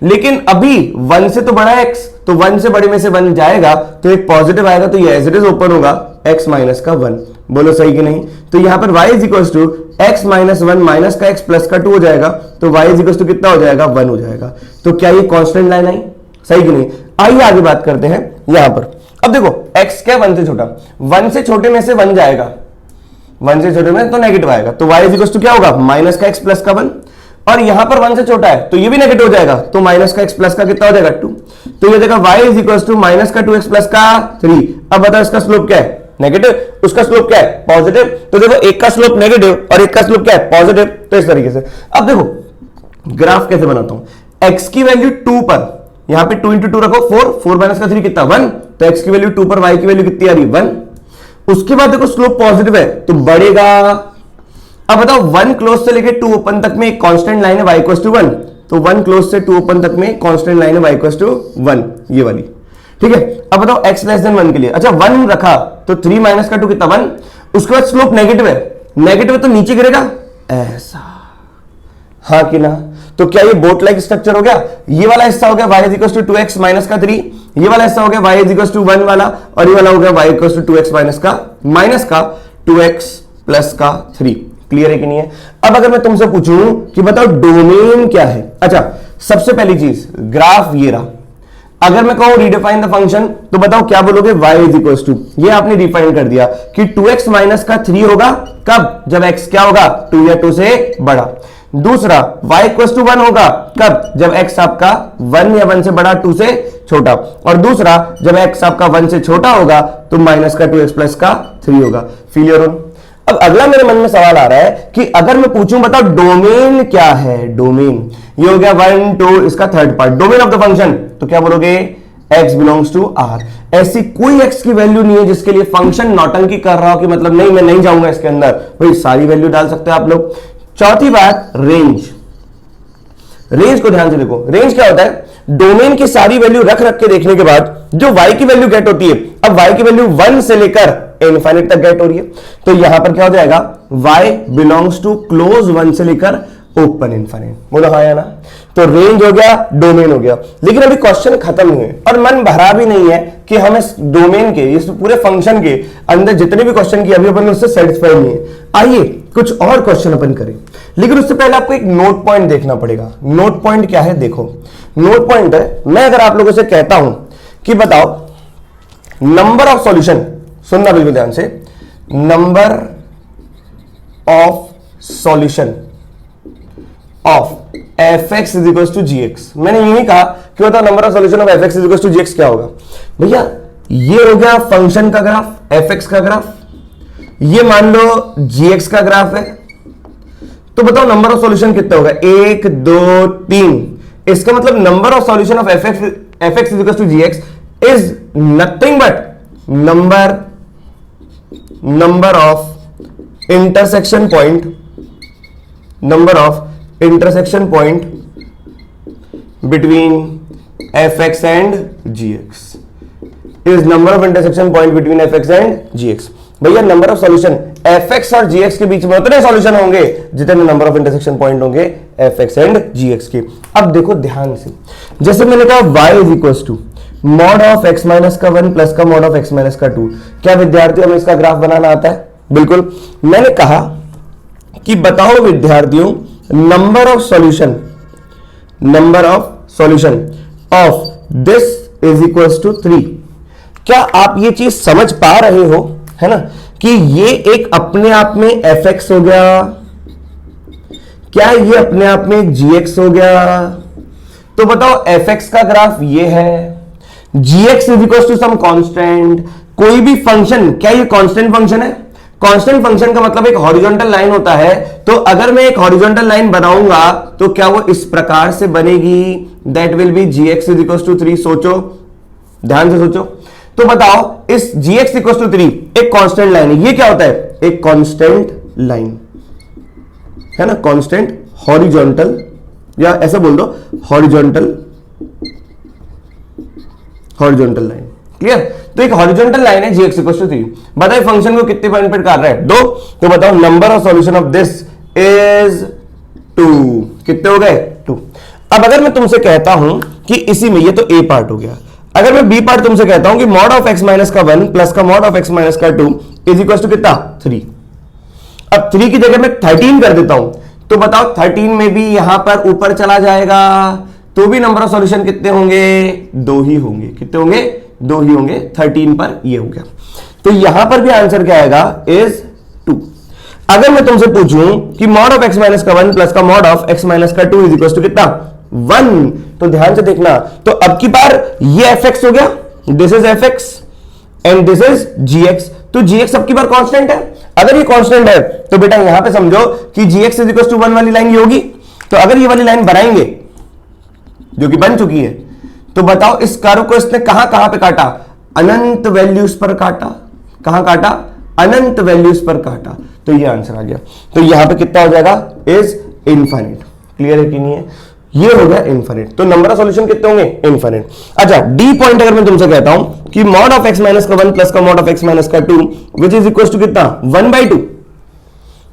Speaker 1: लेकिन अभी 1 से तो बड़ा x, तो 1 से बड़े में से 1 जाएगा तो एक पॉजिटिव आएगा, तो ये एज इट इज ओपन होगा x माइनस का 1। बोलो सही कि नहीं? तो यहां पर y is equal to x minus 1 minus का x प्लस का 2 हो जाएगा, तो y इज इक्वल टू कितना हो जाएगा, 1 हो जाएगा। तो क्या ये कांस्टेंट लाइन आई? सही कि नहीं? आइए आगे बात करते हैं यहां पर। अब देखो x क्या 1 से छोटा, 1 से छोटे में से 1 जाएगा, 1 से छोटे में तो नेगेटिव आएगा, तो y इज इक्वल टू क्या होगा, माइनस का x प्लस का 1। और यहां पर 1 से छोटा है तो ये भी नेगेटिव हो जाएगा, तो माइनस का x प्लस का कितना हो जाएगा, 2। तो ये देखा y is equal to minus का 2x प्लस का 3। अब बताओ इसका स्लोप क्या है, नेगेटिव, उसका स्लोप क्या है, पॉजिटिव। तो देखो एक का स्लोप नेगेटिव और एक का स्लोप क्या है, पॉजिटिव। तो इस तरीके से अब देखो ग्राफ कैसे बनाता हूं। x की वैल्यू 2 पर, यहां पे 2 इंटू 2 रखो, 4 माइनस का 3 कितना, 1। तो x की वैल्यू 2 पर y की वैल्यू कितनी आ रही, 1। उसके बाद देखो स्लोप पॉजिटिव है तो बढ़ेगा। अब बताओ 1 क्लोज से लेके 2 ओपन तक में एक कांस्टेंट लाइन है y इक्वल टू 1, तो 1 क्लोज से 2 ओपन तक में कांस्टेंट लाइन है y इक्वल टू 1, ये वाली, ठीक है। अब बताओ x लेस देन 1 के लिए, अच्छा 1 रखा तो 3 माइनस का 2 कितना, 1। उसके बाद स्लोप नेगेटिव है, नेगेटिव है तो नीचे गिरेगा ऐसा, हाँ कि ना? तो क्या ये बोट लाइक स्ट्रक्चर हो गया? ये वाला हिस्सा हो गया y is equal to 2x minus का 3, ये वाला हिस्सा हो गया y इज इक्वल टू 1 वाला, और ये वाला हो गया y equal to 2x minus का 2x प्लस का 3। क्लियर है कि नहीं है? अब अगर मैं तुमसे पूछूं कि बताओ डोमेन क्या है, अच्छा सबसे पहली चीज ग्राफ ये रहा। अगर मैं कहूं रिडिफाइन द फंक्शन तो बताओ क्या बोलोगे, y इज इक्वल टू, ये आपने डिफाइन कर दिया कि 2x माइनस का 3 होगा कब, जब x क्या होगा, 2 या 2 से बड़ा। दूसरा y इक्वल टू 1 होगा कब, जब x आपका 1 या 1 से बड़ा, 2 से छोटा। और दूसरा जब x आपका 1 से छोटा होगा तो माइनस का 2x प्लस का 3 होगा। क्लियर हो? अब अगला मेरे मन में सवाल आ रहा है कि अगर मैं पूछूं बताओ डोमेन क्या है, डोमेन ये हो गया 1 2, इसका third part, domain of the function, तो क्या बोलोगे, x बिलोंग्स टू r। ऐसी कोई x की वैल्यू नहीं है जिसके लिए फंक्शन नौटंकी कर रहा हो कि मतलब नहीं मैं नहीं जाऊंगा इसके अंदर, भाई सारी वैल्यू डाल सकते हो आप लोग। चौथी बात, रेंज। रेंज को ध्यान से देखो, रेंज क्या होता है, डोमेन की सारी वैल्यू रख रख के देखने के बाद जो y की वैल्यू गेट होती है, अब y की वैल्यू 1 से लेकर इनफाइनाइट तक गेट हो रही है, तो यहां पर क्या हो जाएगा, y बिलोंग्स टू क्लोज 1 से लेकर ओपन इनफाइनाइट। बोलो हाँ या ना? तो रेंज हो गया, डोमेन हो गया। लेकिन अभी क्वेश्चन खत्म हुए और मन भरा भी नहीं है कि हम इस डोमेन के, इस पूरे फंक्शन के अंदर जितने भी क्वेश्चन किए अभी अपन उससे सेटिस्फाइड नहीं है। आइए कुछ और क्वेश्चन अपन करें, लेकिन उससे पहले आपको एक नोट पॉइंट देखना पड़ेगा। नोट पॉइंट क्या है? देखो, नोट पॉइंट है, मैं अगर आप लोगों से कहता हूं कि बताओ नंबर ऑफ सॉल्यूशन, सुनना बिल्कुल ध्यान से, number of solution of fx is equal to gx। मैंने यही कहा कि बताओ number of solution of fx is equal to gx क्या होगा? भैया ये हो गया फंक्शन का ग्राफ, fx का ग्राफ, ये मान लो gx का ग्राफ है, तो बताओ नंबर ऑफ सॉल्यूशन कितना होगा? 1 2 3। इसका मतलब number of solution of fx is equal to gx is nothing but number of intersection point, number of intersection point between fx and gx is number of intersection point between fx and gx। भैया number of solution fx और gx के बीच में उतने solution होंगे जितने number of intersection point होंगे fx and gx के। अब देखो ध्यान से, जैसे मैंने कहा y is equal to mod of x minus का 1 प्लस का मॉड ऑफ x माइनस का 2। क्या विद्यार्थियों हमें इसका ग्राफ बनाना आता है? बिल्कुल। मैंने कहा कि बताओ विद्यार्थियों number of solution of this is equal to 3। क्या आप ये चीज समझ पा रहे हो, है ना, कि ये एक अपने आप में fx हो गया, क्या ये अपने आप में gx हो गया? तो बताओ fx का ग्राफ ये है, gx is equal to some constant, कोई भी फंक्शन, क्या ये कांस्टेंट फंक्शन है? कांस्टेंट फंक्शन का मतलब एक हॉरिजॉन्टल लाइन होता है, तो अगर मैं एक हॉरिजॉन्टल लाइन बनाऊंगा तो क्या वो इस प्रकार से बनेगी, that will be gx is equal to 3। सोचो, ध्यान से सोचो। तो बताओ इस gx इक्वल टू 3 एक कांस्टेंट लाइन है, ये क्या होता है? एक कांस्टेंट लाइन है ना, कांस्टेंट हॉरिजॉन्टल, या ऐसा बोल दो हॉरिजॉन्टल लाइन। क्लियर? तो एक हॉरिजॉन्टल लाइन है gx इक्वल टू 3। बताइए फंक्शन को कितने पॉइंट पे काट रहा है? 2। तो बताओ number of solution of this is 2। कितने हो गए? 2। अब अगर मैं तुमसे कहता हूं कि इसी में, ये तो a पार्ट हो गया, अगर मैं b पार्ट तुमसे कहता हूं कि मॉड ऑफ x माइनस का 1 प्लस का मॉड ऑफ x माइनस का 2 इज इक्वल टू कितना? 3। अब 3 की जगह मैं 13 कर देता हूं, तो बताओ 13 में भी यहां पर ऊपर चला जाएगा, तो भी नंबर ऑफ सॉल्यूशन कितने होंगे? 2 ही होंगे। कितने होंगे? 2 ही होंगे। 13 पर ये हो गया, तो यहां पर भी आंसर क्या आएगा? इज 2। अगर मैं तुमसे पूछूं कि मॉड ऑफ x माइनस का 1 प्लस का मॉड ऑफ x माइनस का 2 इज इक्वल टू कितना? 1। तो ध्यान से देखना, तो अब की बार ये fx हो गया, this is fx and this is gx, तो gx अब की बार कांस्टेंट है। अगर ये कांस्टेंट है तो बेटा यहां पे समझो कि gx इज इक्वल टू 1 वाली लाइन ये होगी। तो अगर ये वाली लाइन बनाएंगे जो कि बन चुकी है, तो बताओ इस कर्व को इसने कहां कहां पे काटा? अनंत वैल्यूज पर काटा। कहां काटा? अनंत वैल्यूज पर काटा। तो ये आंसर आ गया। तो यहां पे कितना हो जाएगा? Is infinite. क्लियर है कि नहीं है? ये हो गया इनफाइनाइट। तो नंबर ऑफ सॉल्यूशन कितने होंगे? इनफाइनाइट। अच्छा, डी पॉइंट अगर मैं तुमसे कहता हूं कि मॉड ऑफ x माइनस का 1 प्लस का मॉड ऑफ x माइनस का 2 विच इज इक्वल टू कितना? 1/2।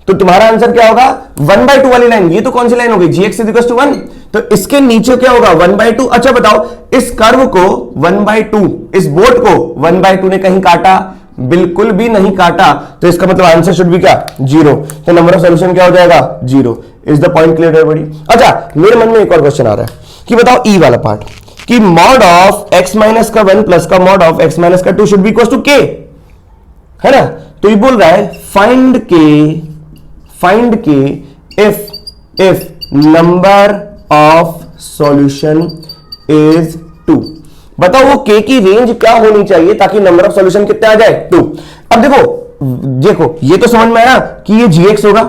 Speaker 1: तो तुम्हारा आंसर क्या होगा? 1/2 वाली लाइन। ये तो कौन सी लाइन होगी? gx is equal to 1। तो इसके नीचे क्या होगा? 1/2। अच्छा बताओ, इस कर्व को 1/2, इस बोट को 1/2 ने कहीं काटा? बिल्कुल भी नहीं काटा। तो इसका मतलब आंसर शुड बी क्या? 0। तो नंबर ऑफ सॉल्यूशन क्या हो जाएगा? 0। Is the point clear everybody? अच्छा, मेरे मन में एक और क्वेश्चन आ रहा है कि बताओ ई वाला पार्ट, कि मॉड ऑफ x माइनस का 1 प्लस का मॉड ऑफ x माइनस का 2 should be equal to k, है ना? तो ये बोल रहा है फाइंड के if number of solution is 2। बताओ वो k की रेंज क्या होनी चाहिए ताकि नंबर ऑफ सॉल्यूशन कितने आ जाए? 2। अब देखो ये तो समझ में आया कि ये gx होगा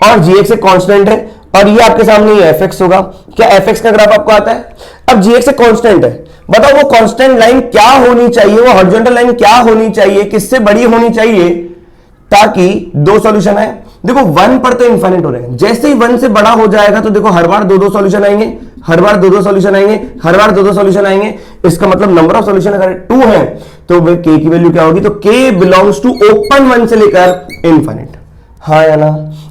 Speaker 1: और gx एक कांस्टेंट है, और ये आपके सामने ये fx होगा। क्या fx का ग्राफ आपको आता है? अब gx एक कांस्टेंट है, बताओ वो कांस्टेंट लाइन क्या होनी चाहिए, वो हॉरिजॉन्टल लाइन क्या होनी चाहिए, किससे बड़ी होनी चाहिए ताकि 2 सॉल्यूशन आए? देखो 1 पर तो इनफाइनाइट हो रहे हैं, जैसे ही 1 से बड़ा हो जाएगा तो देखो हर बार 2-2 सॉल्यूशन आएंगे, हर बार 2-2 सॉल्यूशन आएंगे, हर बार 2-2 सॉल्यूशन आएंगे। इसका मतलब नंबर ऑफ सॉल्यूशन अगर 2 है तो k की वैल्यू क्या होगी? तो k बिलोंग्स टू ओपन 1 से लेकर इनफाइनाइट। हाँ या ना?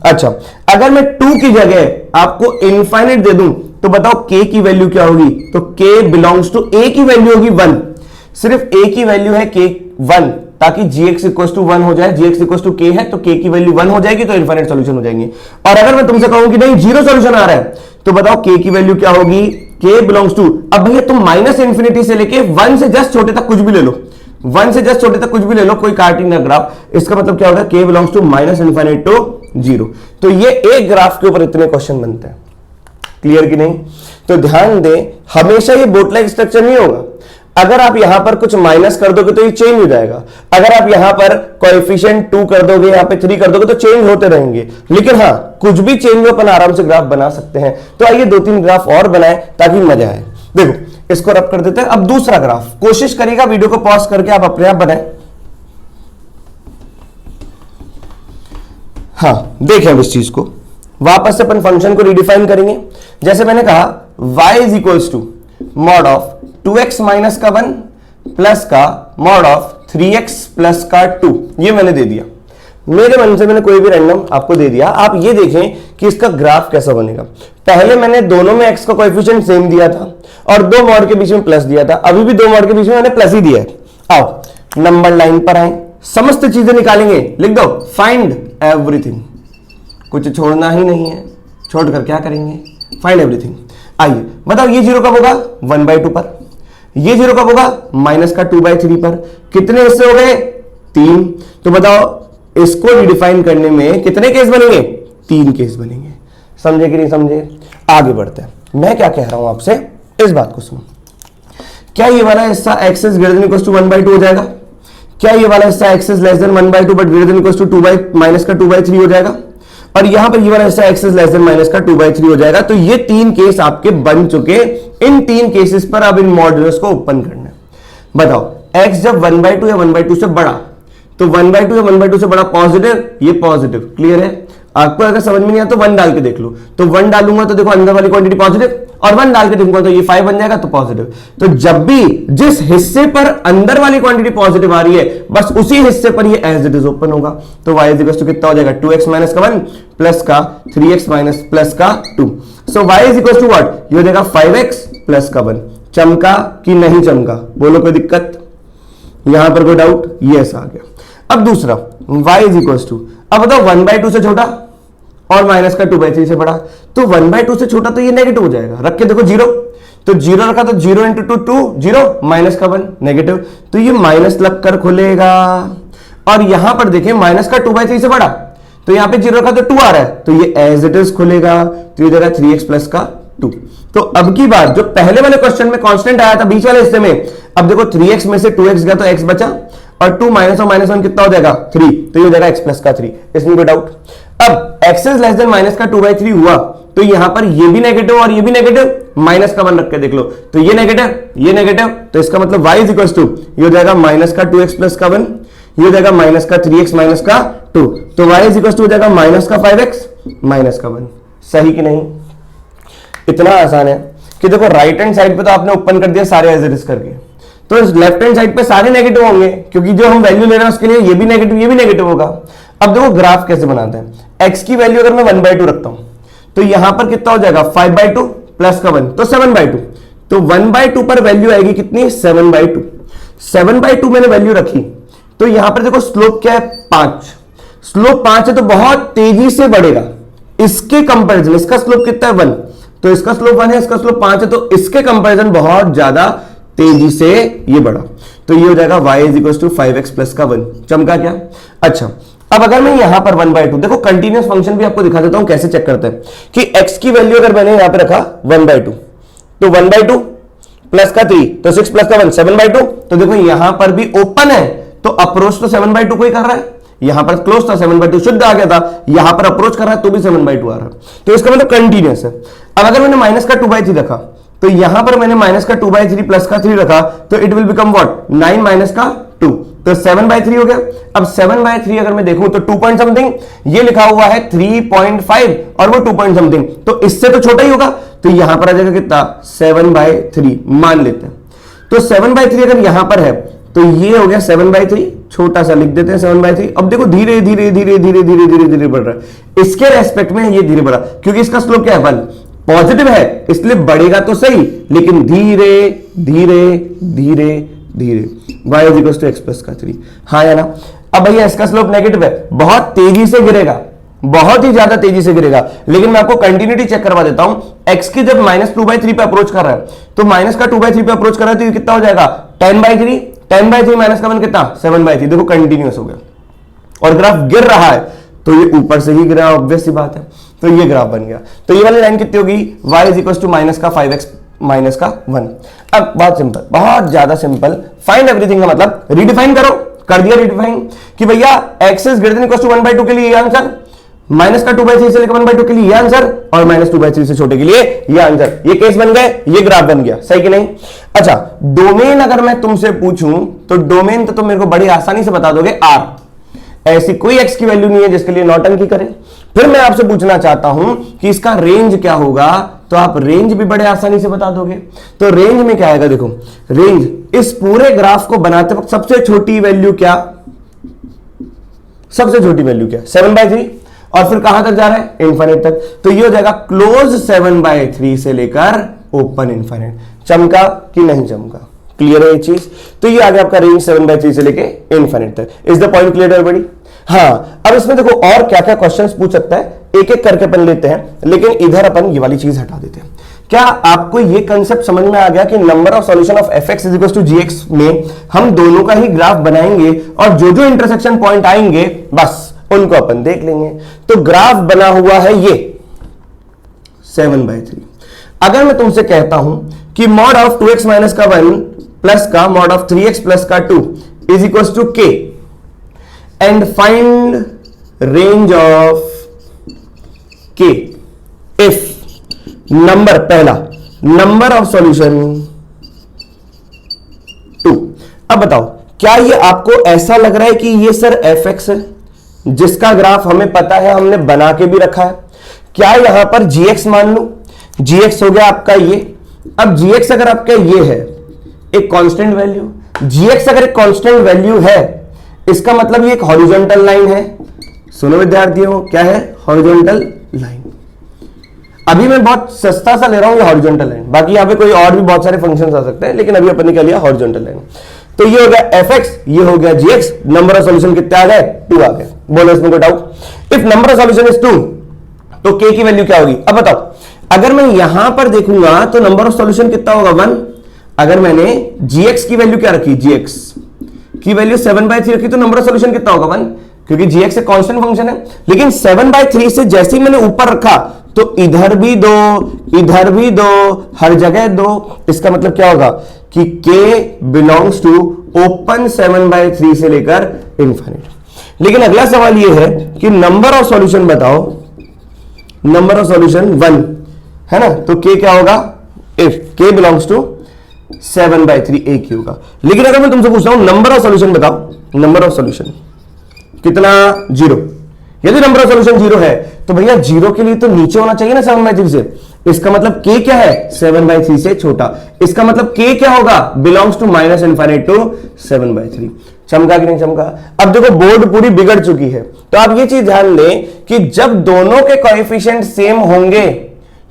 Speaker 1: अच्छा, अगर मैं 2 की जगह आपको इनफाइनाइट दे दूं तो बताओ k की वैल्यू क्या होगी? तो k बिलोंग्स टू a की वैल्यू होगी 1। सिर्फ a की वैल्यू है k 1, ताकि gx इक्वल टू 1 हो जाए। gx इक्वल टू k है तो k की वैल्यू 1 हो जाएगी तो इनफाइनाइट सॉल्यूशन हो जाएंगे। और अगर मैं तुमसे कहूं कि नहीं जीरो सॉल्यूशन आ रहा है तो बताओ k की वैल्यू क्या होगी, k बिलोंग्स टू, अब भैया तुम माइनस इंफिनिटी से लेके 1 से जस्ट छोटे तक कुछ भी ले लो, 1 से जस्ट छोटे तक कुछ भी ले लो, कोई कार्टेशियन ग्राफ, इसका मतलब क्या होगा, k belongs to minus infinity to 0। तो ये एक ग्राफ के ऊपर इतने क्वेश्चन बनते हैं, क्लियर कि नहीं। तो ध्यान दें, हमेशा ये बोट लाइक स्ट्रक्चर नहीं होगा। अगर आप यहां पर कुछ माइनस कर दोगे तो ये चेंज हो जाएगा, अगर आप यहां पर कोएफिशिएंट 2 कर दोगे, यहां पे 3 कर दोगे तो चेंज होते रहेंगे। लेकिन हां, कुछ भी चेंज हो अपन आराम से ग्राफ बना सकते हैं। तो आइए 2-3 ग्राफ और बनाए ताकि मजा आए। देखो इसको रब कर देते हैं। अब दूसरा ग्राफ, कोशिश करिएगा वीडियो को पॉज करके आप अपने आप बनाए। हाँ देखें अब इस चीज को वापस से अपन फंक्शन को रिडिफाइन करेंगे। जैसे मैंने कहा y is equals to mod of 2x minus का 1 प्लस का मॉड ऑफ 3x प्लस का 2, ये मैंने दे दिया, मेरे मन से मैंने कोई भी रैंडम आपको दे दिया। आप ये देखें कि इसका ग्राफ कैसा बनेगा। पहले मैंने दोनों में x का कोएफिशिएंट सेम दिया था और 2 मॉड के बीच में प्लस दिया था, अभी भी 2 मॉड के बीच में मैंने प्लस ही दिया है। आओ नंबर लाइन पर आए, समस्त चीजें निकालेंगे, लिख दो फाइंड एवरीथिंग, कुछ छोड़ना ही नहीं है, छोड़कर क्या करेंगे, फाइंड एवरीथिंग। आइए बताओ ये 0 कब होगा, 1/2 पर, ये 0 कब होगा, माइनस का 2/3 पर। कितने हिस्से हो गए, 3। तो बताओ इसको रिडिफाइन करने में कितने केस बनेंगे, 3 केस बनेंगे। समझे कि नहीं समझे। आगे बढ़ते हैं, मैं क्या कह रहा हूं आपसे, इस बात को सुनो। क्या ये वाला हिस्सा x is greater than equal to 1/2 हो जाएगा, क्या ये वाला हिस्सा x is less than 1/2 but greater than equal to 2 minus का 2/3 हो जाएगा, और यहां पर ये वाला हिस्सा x is less than minus का 2/3 हो जाएगा। तो ये 3 केस आपके बन चुके। इन 3 केसेस पर अब इन मॉड्यूलस को ओपन करना है। बताओ x जब 1/2 या 1/2 से बड़ा, तो 1/2 या 1/2 से बड़ा पॉजिटिव, ये पॉजिटिव, क्लियर है। आपको अगर समझ में नहीं आया तो 1 डाल के देख लो, तो 1 डालूंगा तो देखो अंदर वाली क्वांटिटी पॉजिटिव, और 1 डाल के देखूंगा तो ये 5 बन जाएगा तो पॉजिटिव। तो जब भी जिस हिस्से पर अंदर वाली क्वांटिटी पॉजिटिव आ रही है बस उसी हिस्से पर ये एज इट इज ओपन होगा। तो y इज इक्वल टू कितना हो जाएगा, 2x माइनस का 1 प्लस का 3x माइनस प्लस का 2। So y is equal to what, ये हो जाएगा 5x प्लस का 1। चमका कि नहीं चमका, बोलो कोई दिक्कत, यहां पर कोई डाउट, यस आ गया। अब दूसरा y इज इक्वल टू, अब बताओ 1/2 से छोटा और माइनस का 2/3 से बड़ा, तो 1/2 से छोटा तो ये नेगेटिव हो जाएगा। रख के देखो 0, तो 0 रखा तो 0 इंटू 2 2 0 माइनस का 1 नेगेटिव, तो ये माइनस लगकर खुलेगा। और यहां पर देखें माइनस का 2/3 से बड़ा, तो यहां पे 0 रखा तो 2 आ रहा है, तो ये एज इट इज खुलेगा, तो ये देगा 3x प्लस का 2। तो अब की बार जो पहले वाले क्वेश्चन में कांस्टेंट आया था बीच वाले हिस्से में, अब देखो 3x में से 2x गया तो x बचा, और 2 माइनस और माइनस 1 कितना हो जाएगा, 3, तो ये हो जाएगा x प्लस का 3। इसमें कोई डाउट। अब x is less than minus का 2/3 हुआ, तो यहां पर ये भी नेगेटिव और ये भी नेगेटिव, माइनस का 1 रख के देख लो, तो ये नेगेटिव, तो इसका मतलब y इज इक्वल टू, ये हो जाएगा माइनस का 2x प्लस का 1, ये हो जाएगा माइनस का 3x माइनस का 2, तो y इज इक्वल टू हो जाएगा माइनस का 5x माइनस का 1। सही कि नहीं। इतना आसान है कि देखो राइट हैंड साइड पे तो आपने ओपन कर दिया सारे एज इट इज करके, तो लेफ्ट हैंड साइड पे सारे नेगेटिव होंगे क्योंकि जो हम वैल्यू ले रहे हैं उसके लिए ये भी नेगेटिव होगा। अब देखो ग्राफ कैसे बनाते हैं, x की वैल्यू अगर मैं 1/2 रखता हूं तो यहां पर कितना हो जाएगा, 5/2 प्लस का 1 तो 7/2, तो 1/2 पर वैल्यू आएगी कितनी, 7/2। 7/2 मैंने वैल्यू रखी, तो यहां पर देखो स्लोप क्या है, 5। स्लोप 5 है तो बहुत तेजी से बढ़ेगा इसके कंपैरिजन। इसका स्लोप कितना है, 1, तो इसका स्लोप 1 है, इसका स्लोप 5 है, तो इसके कंपैरिजन बहुत ज्यादा तेजी से ये बढ़ा, तो ये हो जाएगा y is equal to 5x plus का 1। चमका क्या। अच्छा अब अगर मैं यहां पर 1/2, देखो कंटीन्यूअस फंक्शन भी आपको दिखा देता हूं कैसे चेक करते हैं कि x की वैल्यू अगर मैंने यहां पे रखा 1/2, तो 1/2 प्लस का 3 तो 6 प्लस का 1 7/2, तो देखो यहां पर भी ओपन है तो अप्रोच तो 7/2 को ही कर रहा है, यहां पर क्लोज था 7/2 शुद्ध आ गया था, यहां पर अप्रोच कर रहा है तो भी 7/2 आ रहा है, तो इसका मतलब कंटीन्यूअस है। अब अगर मैंने माइनस का 2/3 रखा, तो यहां पर मैंने माइनस का 2/3 प्लस का 3 रखा, तो it will become what, 9 minus का 2, तो 7/3 हो गया। अब 7/3 अगर मैं देखूं तो 2 पॉइंट समथिंग, ये लिखा हुआ है 3.5 और वो 2 पॉइंट समथिंग, तो इससे तो छोटा ही होगा, तो यहां पर आ जाएगा कितना, 7/3 मान लेते हैं। तो 7/3 अगर यहां पर है तो ये हो गया 7/3, छोटा सा लिख देते हैं 7/3। अब देखो धीरे धीरे धीरे धीरे धीरे धीरे धीरे बढ़ रहा है, इसके रेस्पेक्ट में ये धीरे बढ़ा क्योंकि इसका स्लोप क्या है, 1 पॉजिटिव है, इसलिए बढ़ेगा तो सही लेकिन धीरे धीरे धीरे धीरे, y is equal to x plus का 3, हाँ या ना। अब भैया इसका स्लोप नेगेटिव है, बहुत तेजी से गिरेगा, बहुत ही ज्यादा तेजी से गिरेगा, लेकिन मैं आपको कंटिन्यूटी चेक करवा देता हूं। x की जब -2/3 पे अप्रोच कर रहा है, तो माइनस का 2/3 पे अप्रोच कर रहा है, तो ये कितना हो जाएगा 10/3, 10/3 माइनस का 1 कितना 7/3, देखो कंटिन्यूअस हो गया और ग्राफ गिर रहा है, तो ये ऊपर से ही गिरा, ऑब्वियस सी बात है, तो ये ग्राफ बन गया। तो ये वाली लाइन कितनी होगी, y is equal to minus का 5x माइनस का 1। अब बहुत सिंपल, बहुत ज्यादा सिंपल, फाइंड एवरीथिंग का मतलब रीडिफाइन करो, कर दिया रीडिफाइन कि भैया x is greater than equal to 1/2 के लिए ये आंसर, माइनस का 2/3 से लेकर 1/2 के लिए ये आंसर, और -2/3 से छोटे के लिए ये आंसर। ये केस बन गए, ये ग्राफ बन गया, सही कि नहीं। अच्छा, डोमेन अगर मैं तुमसे पूछूं तो डोमेन तो तुम मेरे को बड़ी आसानी से बता दोगे R, ऐसी कोई x की वैल्यू नहीं है जिसके लिए नॉटंकी करें। फिर मैं आपसे पूछना चाहता हूं कि इसका रेंज क्या होगा, तो आप रेंज भी बड़े आसानी से बता दोगे। तो रेंज में क्या आएगा, देखो रेंज इस पूरे ग्राफ को बनाते वक्त सबसे छोटी वैल्यू क्या, सबसे छोटी वैल्यू क्या 7/3, और फिर कहां तक जा रहा है, इनफाइनाइट तक। तो ये हो जाएगा क्लोज 7/3 से लेकर ओपन इनफाइनाइट। चमका कि नहीं चमका, क्लियर है ये चीज। तो ये आ गया आपका रेंज 7/3 से लेके इनफाइनाइट तक। Is the point clear everybody. हाँ, अब इसमें देखो और क्या क्या क्वेश्चंस पूछ सकता है, एक एक करके अपन लेते हैं, लेकिन इधर अपन ये वाली चीज हटा देते हैं। क्या आपको ये कंसेप्ट समझ में आ गया कि number of solution of fx is equal to gx में हम दोनों का ही ग्राफ बनाएंगे और जो जो इंटरसेक्शन पॉइंट आएंगे बस उनको अपन देख लेंगे। तो ग्राफ बना हुआ है ये 7/3। अगर मैं तुमसे कहता हूं कि मॉड ऑफ 2x माइनस का 1 प्लस का मॉड ऑफ 3x प्लस का 2 is equal to k and find range of k if number, पहला नंबर ऑफ सॉल्यूशन 2। अब बताओ क्या ये आपको ऐसा लग रहा है कि ये सर fx है जिसका ग्राफ हमें पता है, हमने बना के भी रखा है। क्या यहां पर gx मान लो, gx हो गया आपका ये। अब gx अगर आपका ये है एक कांस्टेंट वैल्यू, gx अगर एक कांस्टेंट वैल्यू है, इसका मतलब ये एक हॉरिजॉन्टल लाइन है। सुनो विद्यार्थियों, क्या है, हॉरिजॉन्टल लाइन। अभी मैं बहुत सस्ता सा ले रहा हूं ये हॉरिजॉन्टल लाइन, बाकी यहां पे कोई और भी बहुत सारे फंक्शंस आ सकते हैं, लेकिन अभी अपन ने क्या लिया, हॉरिजॉन्टल लाइन। तो ये हो गया fx, ये हो गया gx, नंबर ऑफ सॉल्यूशन कितने आ गए, 2 आ गए। बोलो इसमें कोई doubt. If number of solution is 2 तो k की वैल्यू क्या होगी। अब बताओ, अगर मैं यहां पर देखूंगा तो नंबर ऑफ सॉल्यूशन कितना होगा 1। अगर मैंने gx की वैल्यू क्या रखी, gx की वैल्यू 7/3 रखी, तो नंबर ऑफ सॉल्यूशन कितना होगा 1, क्योंकि gx एक कांस्टेंट फंक्शन है। लेकिन 7/3 से जैसे ही मैंने ऊपर रखा तो इधर भी 2, इधर भी 2, हर जगह 2। इसका मतलब क्या होगा कि k बिलोंग्स टू ओपन 7/3 से लेकर इनफाइनाइट। लेकिन अगला सवाल ये है कि नंबर ऑफ सॉल्यूशन बताओ, नंबर ऑफ सॉल्यूशन 1 है ना, तो k क्या होगा, इफ k बिलोंग्स टू 7/3 एक ही होगा। लेकिन अगर मैं तुमसे पूछता हूं नंबर ऑफ सॉल्यूशन बताओ, नंबर ऑफ सॉल्यूशन कितना, 0। यदि नंबर ऑफ सॉल्यूशन 0 है तो भैया 0 के लिए तो नीचे होना चाहिए ना 7/3 से। इसका मतलब k क्या है, 7/3 से छोटा। इसका मतलब k क्या होगा, बिलोंग्स टू -∞ टू 7/3। चमका कि नहीं चमका। अब देखो बोर्ड पूरी बिगड़ चुकी है, तो आप ये चीज ध्यान लें कि जब दोनों के कोएफिशिएंट सेम होंगे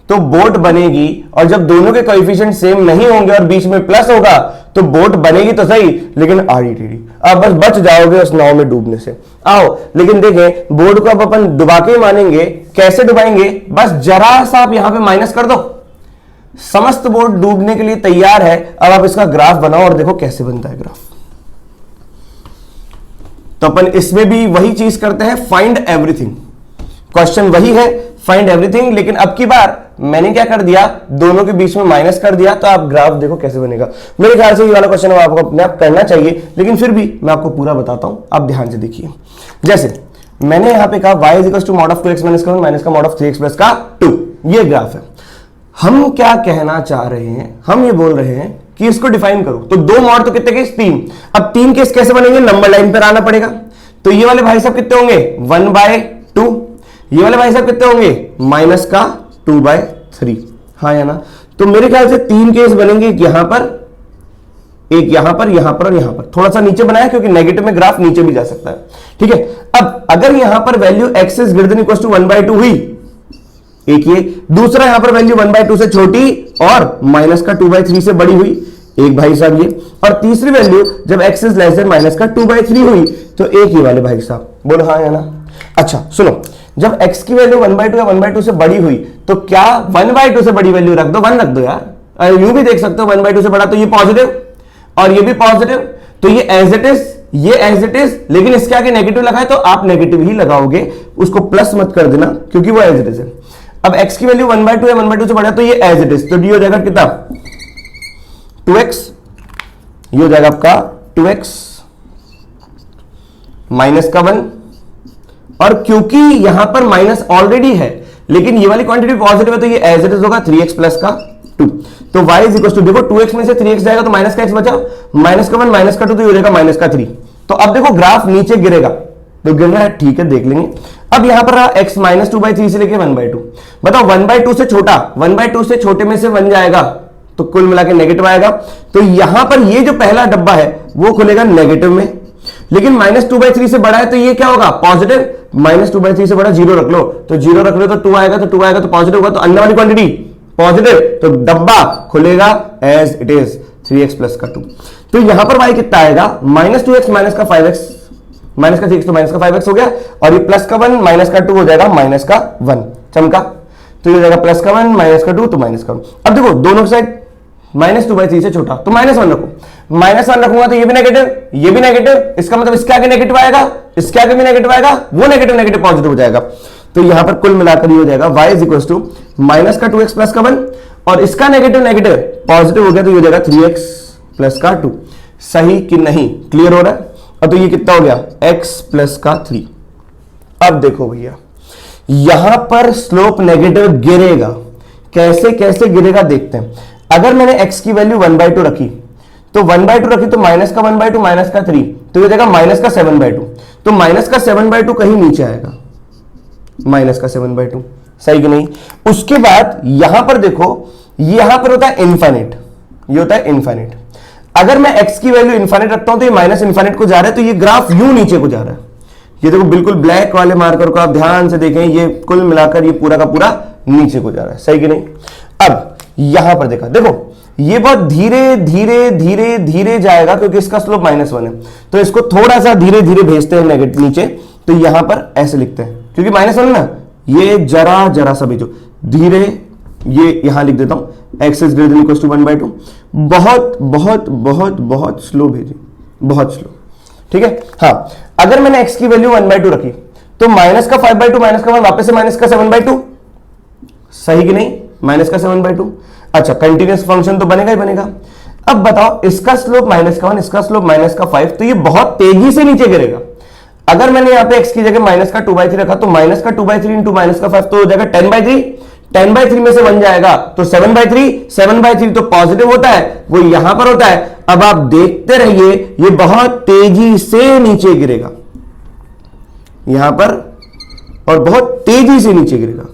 Speaker 1: तो बोट बनेगी, और जब दोनों के कोएफिशिएंट सेम नहीं होंगे और बीच में प्लस होगा तो बोट बनेगी तो सही, लेकिन आड़ी टेढ़ी। आप बस बच जाओगे उस नाव में डूबने से। आओ, लेकिन देखें बोर्ड को अब अपन डुबा के मानेंगे। कैसे डुबाएंगे, बस जरा सा आप यहां पे माइनस कर दो, समस्त बोर्ड डूबने के लिए तैयार है। अब आप इसका ग्राफ बनाओ और देखो कैसे बनता है ग्राफ। तो अपन इसमें भी वही चीज करते हैं, फाइंड एवरीथिंग। क्वेश्चन वही है, फाइंड एवरीथिंग, लेकिन अब की बार मैंने क्या कर दिया, दोनों के बीच में माइनस कर दिया। तो आप ग्राफ देखो कैसे बनेगा। मेरे ख्याल से ये वाला क्वेश्चन आपको अपने आप करना चाहिए, लेकिन फिर भी मैं आपको पूरा बताता हूं, आप ध्यान से देखिए। जैसे मैंने यहां पे कहा y is equal to mod of 2x minus का 1 माइनस का मॉड ऑफ 3x प्लस का 2, ये ग्राफ है। हम क्या कहना चाह रहे हैं, हम ये बोल रहे हैं कि इसको डिफाइन करो। तो 2 मॉड तो कितने केस, 3। अब 3 केस कैसे बनेंगे, नंबर लाइन पर आना पड़ेगा। तो ये वाले भाई साहब कितने होंगे, 1/2। ये वाले भाई साहब कितने होंगे, माइनस का 2/3, हाँ या ना। तो मेरे ख्याल से 3 केस बनेंगे, एक यहां पर, एक यहां पर, यहां पर और यहां पर। थोड़ा सा नीचे बनाया क्योंकि नेगेटिव में ग्राफ नीचे भी जा सकता है, ठीक है। अब अगर यहां पर value x is greater than equal to 1/2 हुई, एक ये, दूसरा यहां पर वैल्यू 1/2 से छोटी और माइनस का 2/3 से बड़ी हुई, एक भाई साहब ये, और तीसरी वैल्यू जब x is less than minus का 2/3 हुई तो एक ही वाले भाई साहब। बोलो हाँ या ना। अच्छा सुनो, जब x की वैल्यू 1/2 या 1/2 से बड़ी हुई तो क्या 1/2 से बड़ी वैल्यू रख दो, 1 रख दो यार। यूं भी देख सकते हो 1/2 से बड़ा तो ये पॉजिटिव और ये भी पॉजिटिव, तो ये एज इट इज, ये एज इट इज, लेकिन इसके आगे नेगेटिव लगा है तो आप नेगेटिव ही लगाओगे, उसको प्लस मत कर देना क्योंकि वो एज इट इज है। अब x की वैल्यू 1/2 या 1/2 से बड़ा तो ये एज इट इज, तो ये हो जाएगा कितना 2x, ये हो जाएगा आपका 2x माइनस का 1, और क्योंकि यहां पर माइनस ऑलरेडी है लेकिन ये वाली क्वांटिटी पॉजिटिव है तो ये एज इट इज होगा 3x प्लस का 2। तो y इज इक्वल टू, देखो 2x में से 3x जाएगा तो माइनस का x बचा, माइनस का 1 माइनस का 2 तो ये हो जाएगा माइनस का 3। तो अब देखो ग्राफ नीचे गिरेगा, तो गिर रहा है ठीक है देख लेंगे। अब यहां पर रहा x माइनस 2/3 से लेके 1/2, बताओ 1/2 से छोटा, 1/2 से छोटे में से 1 जाएगा तो कुल मिला के नेगेटिव आएगा, तो यहां पर ये जो पहला डब्बा है वो खुलेगा नेगेटिव में, लेकिन माइनस 2/3 से बड़ा है तो ये क्या होगा पॉजिटिव, माइनस 2/3 से बड़ा 0 रख लो, तो 0 रख लो तो 2 आएगा, तो 2 आएगा तो पॉजिटिव होगा, तो अंदर वाली क्वांटिटी पॉजिटिव, तो डब्बा खुलेगा as it is 3x plus का 2। तो यहां पर y कितना आएगा, माइनस 2x माइनस का 5x, माइनस का 6 तो माइनस का 5x हो गया, और ये प्लस का 1 माइनस का 2 हो जाएगा माइनस का 1, चमका, तो ये हो जाएगा प्लस का 1 माइनस का 2 तो माइनस का 1। अब देखो दोनों साइड माइनस 2/3 से छोटा तो -1 रखो, -1 रखूंगा तो ये भी नेगेटिव, ये भी नेगेटिव, इसका मतलब इसके आगे नेगेटिव आएगा, इसके आगे भी नेगेटिव आएगा, वो नेगेटिव नेगेटिव पॉजिटिव हो जाएगा, तो यहां पर कुल मिलाकर ये हो जाएगा y is equal to minus का 2x प्लस का 1, और इसका नेगेटिव नेगेटिव पॉजिटिव हो गया तो ये हो जाएगा 3x प्लस का 2। सही कि नहीं, क्लियर हो रहा है। अब तो ये कितना हो गया x प्लस का 3। अब देखो भैया यहां पर स्लोप नेगेटिव गिरेगा, कैसे कैसे गिरेगा देखते हैं। अगर मैंने x की वैल्यू 1/2 रखी तो 1/2 रखी तो माइनस का 1/2 माइनस का 3 तो ये हो जाएगा माइनस का 7/2, तो माइनस का 7/2 कहीं नीचे आएगा, माइनस का 7/2, सही कि नहीं। उसके बाद यहां पर देखो, यहां पर होता है इनफाइनाइट, ये होता है इनफाइनाइट। अगर मैं x की वैल्यू इनफाइनाइट रखता हूं तो ये माइनस इनफाइनाइट को जा रहा है, तो ये ग्राफ यूं नीचे को जा रहा है। ये देखो बिल्कुल ब्लैक वाले मार्कर को आप ध्यान से देखें, ये कुल मिलाकर ये पूरा का पूरा नीचे को जा रहा है, सही कि नहीं। अब यहां पर देखा, देखो ये बहुत धीरे धीरे धीरे धीरे जाएगा क्योंकि इसका स्लोप -1 है, तो इसको थोड़ा सा धीरे धीरे भेजते हैं नेगेटिव नीचे, तो यहां पर ऐसे लिखते हैं क्योंकि -1 ना, ये जरा जरा सा भेजो धीरे, ये यहां लिख देता हूं x is greater than equal to 1/2, बहुत बहुत बहुत बहुत स्लो भेजिए, बहुत स्लो, ठीक है। हाँ अगर मैंने x की वैल्यू 1/2 रखी तो माइनस का 5/2 माइनस का 1 वापस से माइनस का 7/2, सही कि नहीं, माइनस का 7/2। अच्छा कंटिन्यूअस फंक्शन तो बनेगा ही बनेगा। अब बताओ इसका स्लोप -1, इसका स्लोप -5, तो ये बहुत तेजी से नीचे गिरेगा। अगर मैंने यहां पे x की जगह माइनस का 2/3 रखा तो माइनस का 2/3 इंटू माइनस का 5 तो हो जाएगा 10/3, 10/3 में से 1 जाएगा तो 7/3, 7/3 तो पॉजिटिव होता है, वो यहां पर होता है। अब आप देखते रहिए ये बहुत तेजी से नीचे गिरेगा यहां पर, और बहुत तेजी से नीचे गिरेगा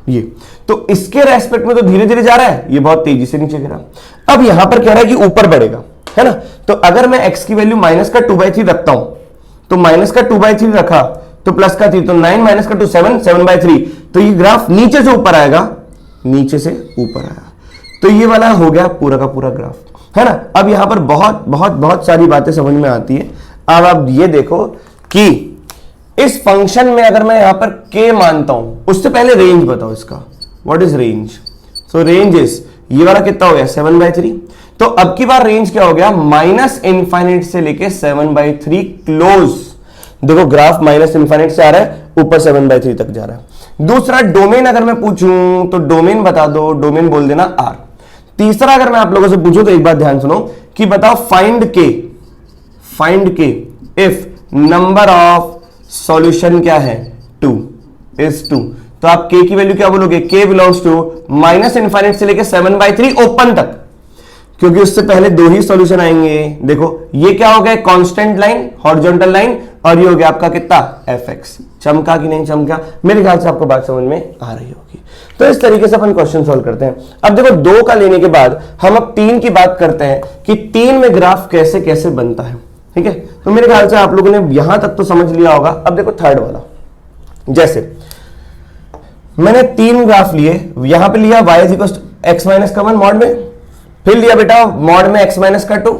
Speaker 1: ये, तो इसके रेस्पेक्ट में तो धीरे धीरे जा रहा है, ये बहुत तेजी से नीचे गिरा। अब यहां पर कह रहा है कि ऊपर बढ़ेगा, है ना। तो अगर मैं x की वैल्यू माइनस का 2/3 रखता हूं तो माइनस का 2/3 रखा तो प्लस का 3 तो 9 माइनस का 2 7, 7/3, तो ये ग्राफ नीचे से ऊपर आएगा, नीचे से ऊपर आएगा, तो ये वाला हो गया पूरा का पूरा ग्राफ, है ना। अब यहां पर बहुत बहुत बहुत सारी बातें समझ में आती है। अब आप ये देखो कि इस फंक्शन में अगर मैं यहां पर k मानता हूं, उससे पहले रेंज बताओ इसका, what is range. So range is, ये वाला कितना हो गया 7/3, तो अब की बार रेंज क्या हो गया -∞ से लेके 7/3 क्लोज। देखो ग्राफ -∞ से आ रहा है, ऊपर 7/3 तक जा रहा है। दूसरा डोमेन अगर मैं पूछूं तो डोमेन बता दो, डोमेन बोल देना R। तीसरा अगर मैं आप लोगों से पूछूं तो एक बात ध्यान सुनो कि बताओ फाइंड के इफ नंबर ऑफ सॉल्यूशन क्या है 2 is 2, तो आप k की वैल्यू क्या बोलोगे, k बिलोंग्स टू -∞ से लेके 7/3 ओपन तक, क्योंकि उससे पहले 2 ही सॉल्यूशन आएंगे। देखो ये क्या हो गया कांस्टेंट लाइन, हॉरिजॉन्टल लाइन, और ये हो गया आपका कितना fx। चमका कि नहीं चमका, मेरे ख्याल से आपको बात समझ में आ रही होगी। तो इस तरीके से अपन क्वेश्चन सॉल्व करते हैं। अब देखो 2 का लेने के बाद हम अब 3 की बात करते हैं कि 3 में ग्राफ कैसे कैसे बनता है, ठीक है। तो मेरे ख्याल से आप लोगों ने यहां तक तो समझ लिया होगा। अब देखो थर्ड वाला, जैसे मैंने 3 ग्राफ लिए, यहां पे लिया y is equal to x minus का 1 मॉड में, फिर लिया बेटा मॉड में x माइनस का 2,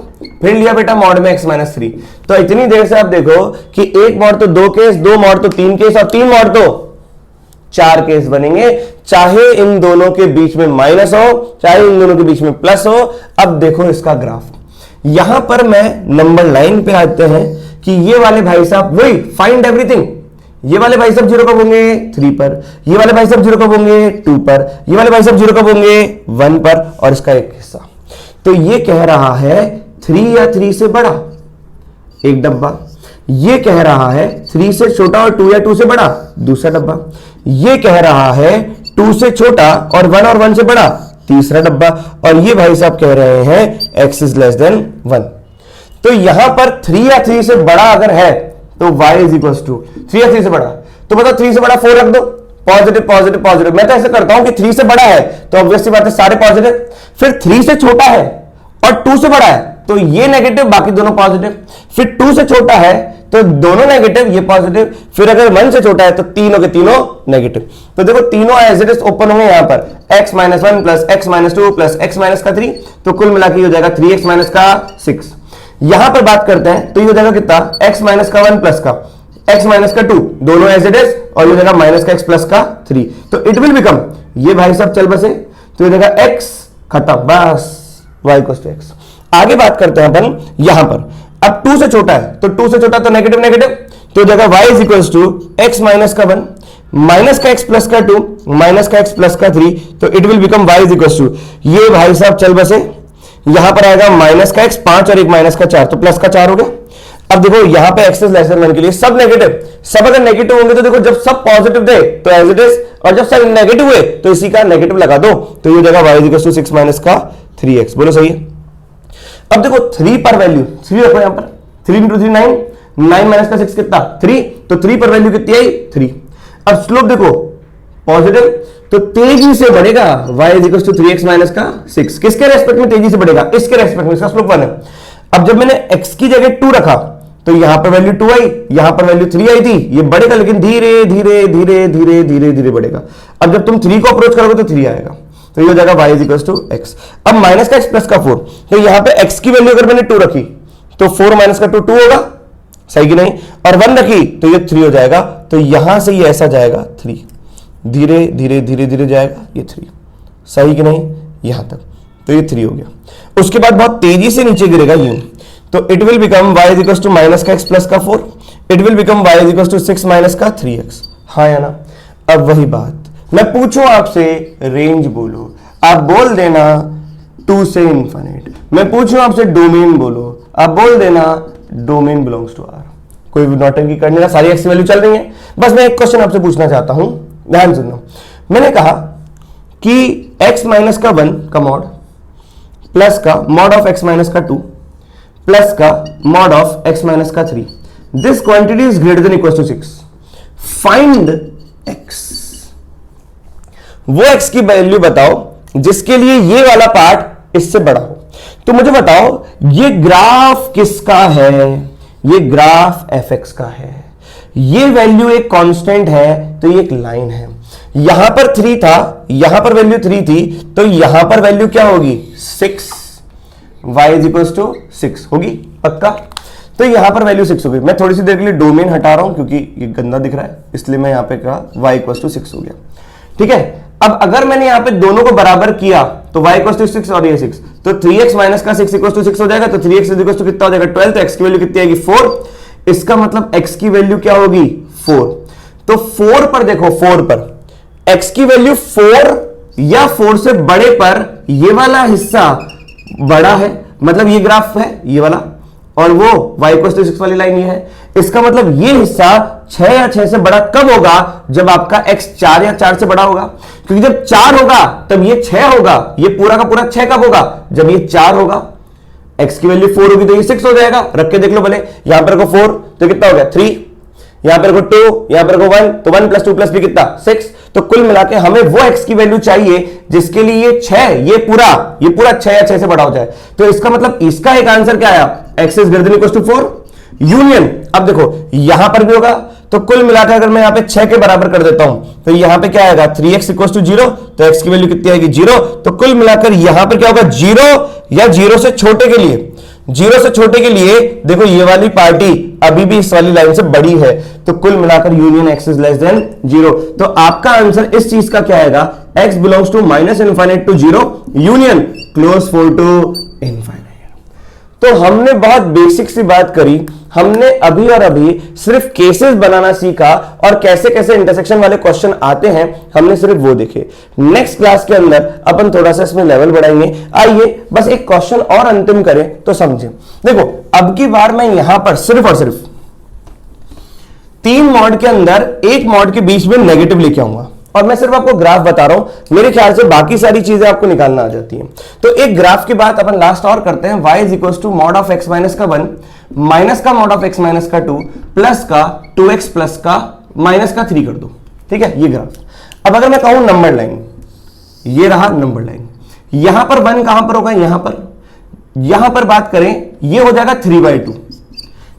Speaker 1: फिर लिया बेटा मॉड में x माइनस 3। तो इतनी देर से आप देखो कि एक मॉड तो 2 केस, 2 मॉड तो 3 केस, और 3 मॉड तो 4 केस बनेंगे, चाहे इन दोनों के बीच में माइनस हो, चाहे इन दोनों के बीच में प्लस हो। अब देखो इसका ग्राफ, यहां पर मैं नंबर लाइन पे आते हैं कि ये वाले भाई साहब वही फाइंड एवरीथिंग, ये वाले भाई साहब 0 कब होंगे 3 पर, ये वाले भाई साहब 0 कब होंगे 2 पर, ये वाले भाई साहब 0 कब होंगे 1 पर, और इसका एक हिस्सा। तो ये कह रहा है 3 या 3 से बड़ा एक डब्बा, ये कह रहा है 3 से छोटा और 2 या 2 से बड़ा दूसरा डब्बा, ये कह रहा है 2 से छोटा और 1 से बड़ा तीसरा डब्बा, और ये भाई साहब कह रहे हैं x इज लेस देन 1। तो यहां पर 3 या 3 से बड़ा अगर है तो y इज इक्वल टू 3 या 3 से बड़ा, तो मतलब 3 से बड़ा 4 रख दो, पॉजिटिव पॉजिटिव पॉजिटिव। मैं तो ऐसे करता हूं कि 3 से बड़ा है तो ऑब्वियसली बात है सारे पॉजिटिव, फिर 3 से छोटा है और 2 से बड़ा है तो ये नेगेटिव बाकी दोनों पॉजिटिव, फिर 2 से छोटा है तो दोनों नेगेटिव ये पॉजिटिव, फिर अगर 1 से छोटा है तो तीनों के तीनों नेगेटिव। तो देखो तीनों एज इट इज ओपन होंगे यहां पर x minus 1 plus x minus 2 plus x minus का 3, तो कुल मिला के हो जाएगा 3x माइनस का 6। यहां पर बात करते हैं तो ये हो जाएगा कितना x माइनस का 1 प्लस का x माइनस का 2, दोनों एज इट इज, और ये हो जाएगा माइनस का x प्लस का 3। तो इट विल बिकम, ये भाई साहब चल बसे, तो ये हो जाएगा x खत्म, बस y इक्वल टू x। आगे बात करते हैं अपन यहां पर, अब 2 से छोटा है तो 2 से छोटा तो नेगेटिव नेगेटिव, तो जगह y is equal to x minus का 1 माइनस का x प्लस का 2 माइनस का x प्लस का 3, तो it will become y is equal to, ये भाई साहब चल बसे, यहां पर आएगा माइनस का x 5 और एक माइनस का 4, तो प्लस का 4 हो गया। अब देखो यहां पे x इज लेस देन 1 के लिए सब नेगेटिव, सब अगर नेगेटिव होंगे तो देखो जब सब पॉजिटिव दे तो एज इट इज, और जब सब नेगेटिव हुए तो इसी का नेगेटिव लगा दो, तो ये जगह y is equal to 6 minus का 3x। बोलो सही है। अब देखो 3 पर वैल्यू 3 रखो यहां पर, 3 इंटू 3 9, 9 माइनस का 6 कितना 3, तो 3 पर वैल्यू कितनी आई 3। अब स्लोप देखो पॉजिटिव तो तेजी से बढ़ेगा, y is equal to 3x minus का 6, किसके रेस्पेक्ट में तेजी से बढ़ेगा, इसके रेस्पेक्ट में, इसका स्लोप 1 है। अब जब मैंने x की जगह 2 रखा तो यहां पर वैल्यू 2 आई, यहां पर वैल्यू 3 आई थी, ये बढ़ेगा लेकिन धीरे धीरे धीरे धीरे धीरे धीरे बढ़ेगा। अब जब तुम 3 को अप्रोच करोगे तो 3 आएगा, तो ये हो जाएगा y is equal to x। अब माइनस का x प्लस का 4, तो यहां पे x की वैल्यू अगर मैंने 2 रखी तो 4 माइनस का 2 2 होगा, सही कि नहीं, और 1 रखी तो ये 3 हो जाएगा, तो यहां से ये ऐसा जाएगा 3, धीरे धीरे धीरे धीरे जाएगा ये 3, सही कि नहीं, यहां तक, तो ये 3 हो गया। उसके बाद बहुत तेजी से नीचे गिरेगा यूं, तो it will become y is equal to minus का x प्लस का 4, it will become y is equal to 6 minus का 3x। हाँ या ना। अब वही बात मैं पूछूं आपसे, रेंज बोलो, आप बोल देना 2 से इंफिनिट। मैं पूछूं आपसे डोमेन बोलो, आप बोल देना डोमेन बिलोंग्स टू R। कोई नौटंकी करने का, सारी x की वैल्यू चल रही है। बस मैं एक क्वेश्चन आपसे पूछना चाहता हूं, ध्यान सुनना। मैंने कहा कि x माइनस का 1 का मॉड प्लस का मॉड ऑफ x माइनस का 2 प्लस का मॉड ऑफ x माइनस का 3, this quantity is greater than equal to 6, find x। वो x की वैल्यू बताओ जिसके लिए ये वाला पार्ट इससे बड़ा हो। तो मुझे बताओ ये ग्राफ किसका है, ये ग्राफ fx का है, ये वैल्यू एक कांस्टेंट है तो ये एक लाइन है। यहां पर 3 था, यहां पर वैल्यू 3 थी, तो यहां पर वैल्यू क्या होगी 6, y इज इक्वल टू 6 होगी पक्का। तो यहां पर वैल्यू 6 होगी। मैं थोड़ी सी देर के लिए डोमेन हटा रहा हूं क्योंकि ये गंदा दिख रहा है, इसलिए मैं यहां पे कहा y इक्वल टू 6 हो गया, ठीक है। अब अगर मैंने यहां पे दोनों को बराबर किया तो y इक्वल टू 6 और ये 6, तो 3x माइनस का 6 इक्वल टू 6 हो जाएगा, तो 3x इज इक्वल टू कितना हो जाएगा 12, तो x की वैल्यू कितनी आएगी 4। इसका मतलब x की वैल्यू क्या होगी 4। तो 4 पर देखो, 4 पर x की वैल्यू 4 या 4 से बड़े पर ये वाला हिस्सा बड़ा है, मतलब ये ग्राफ है ये वाला, और वो y इक्वल टू 6 वाली लाइन ये है। इसका मतलब ये हिस्सा 6 या 6 से बड़ा कब होगा, जब आपका x 4 या 4 से बड़ा होगा, क्योंकि जब 4 होगा तब ये 6 होगा, ये पूरा का पूरा 6 कब होगा, जब ये 4 होगा। x की वैल्यू 4 होगी तो ये 6 हो जाएगा, रख के देख लो भले। यहां पर को 4 तो कितना हो गया 3, यहां पर को 2, यहां पर को 1, तो 1 प्लस 2 प्लस भी कितना 6। तो कुल मिला के हमें वो x की वैल्यू चाहिए जिसके लिए ये 6, ये पूरा 6 या 6 से बड़ा हो जाए। तो इसका मतलब इसका एक आंसर क्या आया, x is greater than equal to 4 union. अब देखो यहां पर भी होगा तो कुल मिलाकर अगर मैं यहाँ पे 6 के बराबर कर देता हूं तो यहाँ पे क्या आएगा 3x इक्वल टू 0, तो x की वैल्यू कितनी आएगी 0। तो कुल मिलाकर यहाँ पर क्या होगा 0 या 0 से छोटे के लिए, 0 से छोटे के लिए देखो ये वाली पार्टी अभी भी इस वाली लाइन से बड़ी है, तो कुल मिलाकर union x is less then 0। तो आपका आंसर इस चीज का क्या आएगा, x belongs to -∞ to 0 union close four to infinite. तो हमने बहुत बेसिक सी बात करी, हमने अभी और अभी सिर्फ केसेस बनाना सीखा और कैसे कैसे इंटरसेक्शन वाले क्वेश्चन आते हैं हमने सिर्फ वो देखे। नेक्स्ट क्लास के अंदर अपन थोड़ा सा इसमें लेवल बढ़ाएंगे। आइए बस एक क्वेश्चन और अंतिम करें तो समझें। देखो अब की बार मैं यहां पर सिर्फ और सिर्फ 3 मॉड के अंदर एक मॉड के बीच में नेगेटिव लेके आऊंगा और मैं सिर्फ आपको ग्राफ बता रहा हूं, मेरे ख्याल से बाकी सारी चीजें आपको निकालना आ जाती हैं। तो एक ग्राफ की बात अपन लास्ट और करते हैं, y is equal to mod of x minus का 1 माइनस का मॉड ऑफ x माइनस का 2 प्लस का 2x प्लस का माइनस का 3 कर दो। ठीक है ये ग्राफ। अब अगर मैं कहूं नंबर लाइन, ये रहा नंबर लाइन, यहां पर 1 कहां पर होगा, यहां पर बात करें ये हो जाएगा 3/2,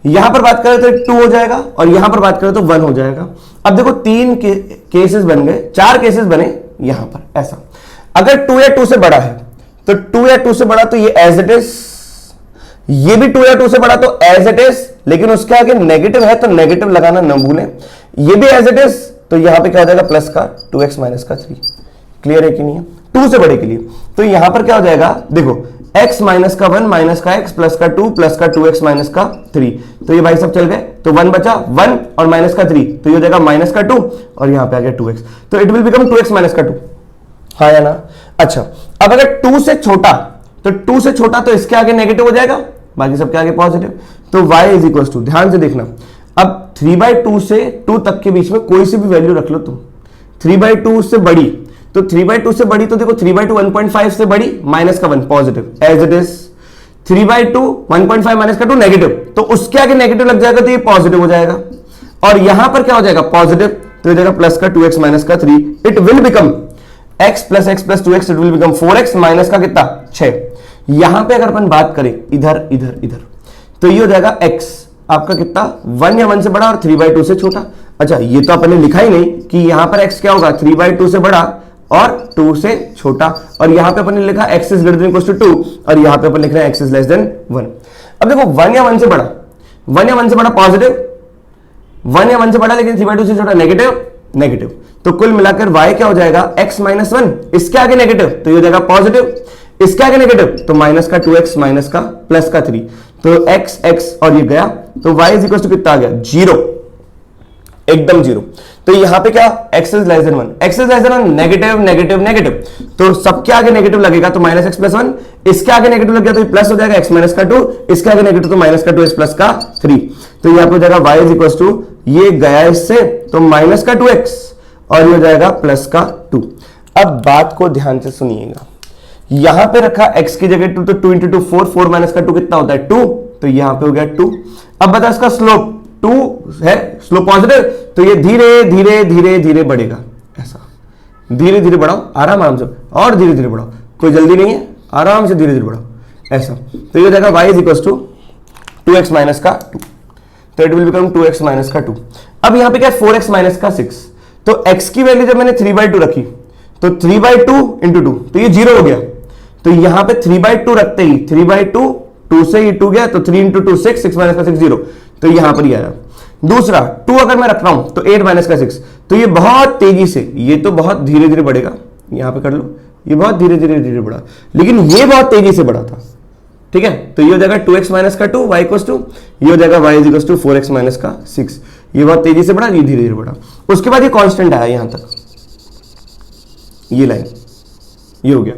Speaker 1: यहां पर बात करें तो 2 हो जाएगा और यहां पर बात करें तो 1 हो जाएगा। अब देखो 3 केसेस बन गए, 4 केसेस बने यहां पर ऐसा। अगर 2 या 2 से बड़ा है तो 2 या 2 से बड़ा तो ये एज इट इज, ये भी 2 या 2 से बड़ा तो एज इट इज, लेकिन उसके आगे नेगेटिव है तो नेगेटिव लगाना न भूलें। ये भी एज इट इज तो यहां पे क्या हो जाएगा प्लस का 2x माइनस का 3। क्लियर है कि नहीं है? 2 से बड़े के लिए तो यहां पर क्या हो जाएगा, देखो x माइनस का 1 माइनस का x प्लस का 2 प्लस का 2x माइनस का 3, तो ये भाई सब चल गए, तो 1 बचा 1 और माइनस का 3, तो ये हो जाएगा माइनस का 2 और यहां पे आ गया 2x, तो it will become 2x minus का 2। हाँ या ना? अच्छा अब अगर 2 से छोटा, तो 2 से छोटा तो इसके आगे नेगेटिव हो जाएगा, बाकी सबके आगे पॉजिटिव, तो y इज इक्वल टू, ध्यान से देखना, अब 3/2 से 2 तक के बीच में कोई सी भी वैल्यू रख लो तुम, 3/2 से बड़ी, तो 3/2 से बड़ी तो देखो 3/2 1.5 से बड़ी माइनस का 1 positive as it is, 3/2 1.5 minus का 2 नेगेटिव, तो उसके आगे नेगेटिव लग जाएगा तो ये पॉजिटिव हो जाएगा और यहां पर क्या हो जाएगा पॉजिटिव, तो हो जाएगा प्लस का 2x माइनस का 3, it will become x plus 2x, it will become 4x minus का कितना 6। यहां पे अगर अपन बात करें इधर इधर इधर तो ये हो जाएगा x आपका कितना 1 या 1 से बड़ा और 3/2 से छोटा। अच्छा ये तो अपन ने लिखा ही नहीं कि यहां पर x क्या होगा 3/2 से बड़ा और 2 से छोटा, और यहां पे अपन ने लिखा x is greater than equal to 2 और यहां पे अपन लिख रहे हैं x इज लेस देन 1। अब देखो 1 या 1 से बड़ा, 1 या 1 से बड़ा पॉजिटिव, 1 या 1 से बड़ा लेकिन 3/2 से छोटा नेगेटिव नेगेटिव, तो कुल मिलाकर y क्या हो जाएगा x माइनस 1, इसके आगे नेगेटिव तो ये हो जाएगा पॉजिटिव, इसके आगे नेगेटिव तो माइनस का 2x माइनस का प्लस का 3, तो x x और ये गया, तो y इज इक्वल टू कितना आ गया 0, एकदम 0। तो यहां पे क्या x is less then 1, x is less then 1 negative negative negative, तो सबके आगे नेगेटिव लगेगा तो माइनस x प्लस 1, इसके आगे नेगेटिव लग गया तो ये प्लस हो जाएगा x माइनस का 2, इसके आगे नेगेटिव तो माइनस का 2x प्लस का 3, तो यहां पे हो जाएगा y इज इक्वल टू, ये गया इससे तो माइनस का 2x और ये हो जाएगा प्लस का 2। अब बात को ध्यान से सुनिएगा, यहां पे रखा x की जगह 2, तो 2 इंटू 2 4, 4 माइनस का 2 कितना होता है 2, तो यहां पे हो गया 2। अब बता इसका स्लोप 2 है, स्लोप पॉजिटिव, तो ये धीरे धीरे धीरे धीरे बढ़ेगा, ऐसा धीरे धीरे बढ़ाओ आराम आराम से और धीरे धीरे बढ़ाओ, कोई जल्दी नहीं है, आराम से धीरे धीरे बढ़ाओ ऐसा, तो ये हो जाएगा y is equal to 2x minus का 2, तो it will become 2x minus का 2। अब यहां पे क्या 4x माइनस का 6, तो x की वैल्यू जब मैंने 3/2 रखी तो 3/2 इंटू 2 तो ये 0 हो गया, तो यहां पे 3/2 रखते ही 3/2 2 से ही 2 गया तो 3 इंटू 2 6, 6 माइनस का 6 0, तो यहां पर ही आया। दूसरा 2 अगर मैं रख रहा हूं तो 8 माइनस का 6, तो ये बहुत तेजी से, ये तो बहुत धीरे धीरे बढ़ेगा, यहां पे कर लो, ये बहुत धीरे धीरे धीरे बढ़ा, लेकिन ये बहुत तेजी से बढ़ा था, ठीक है, तो ये हो जाएगा 2x माइनस का 2 y इक्वल टू, ये हो जाएगा y is equal to 4x minus का 6, ये बहुत तेजी से बढ़ा, ये धीरे धीरे बढ़ा, उसके बाद ये कांस्टेंट आया यहां तक, ये लाइन ये हो गया,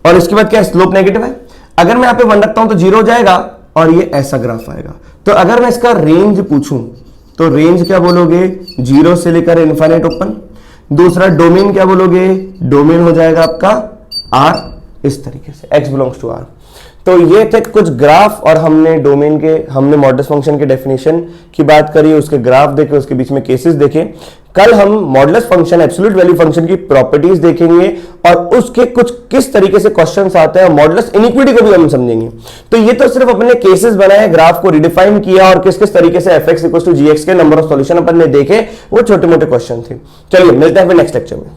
Speaker 1: और इसके बाद क्या स्लोप नेगेटिव है, अगर मैं यहां पे 1 रखता हूं तो 0 हो जाएगा और ये ऐसा ग्राफ आएगा। तो अगर मैं इसका रेंज पूछूं तो रेंज क्या बोलोगे 0 से लेकर इनफाइनाइट ओपन। दूसरा डोमेन क्या बोलोगे, डोमेन हो जाएगा आपका R, इस तरीके से x बिलोंग्स टू R। तो ये थे कुछ ग्राफ, और हमने डोमेन के, हमने मॉडुलस फंक्शन के डेफिनेशन की बात करी, उसके ग्राफ देखे, उसके बीच में केसेस देखे। कल हम modulus function, absolute value function की प्रॉपर्टीज देखेंगे और उसके कुछ किस तरीके से क्वेश्चंस आते हैं, मॉडुलस इनिक्विटी को भी हम समझेंगे। तो ये तो सिर्फ अपने केसेस बनाए, ग्राफ को रिडिफाइन किया और किस किस तरीके से fx = gx के नंबर ऑफ सॉल्यूशन अपन ने देखे, वो छोटे मोटे क्वेश्चन थे। चलिए मिलते हैं फिर नेक्स्ट लेक्चर में।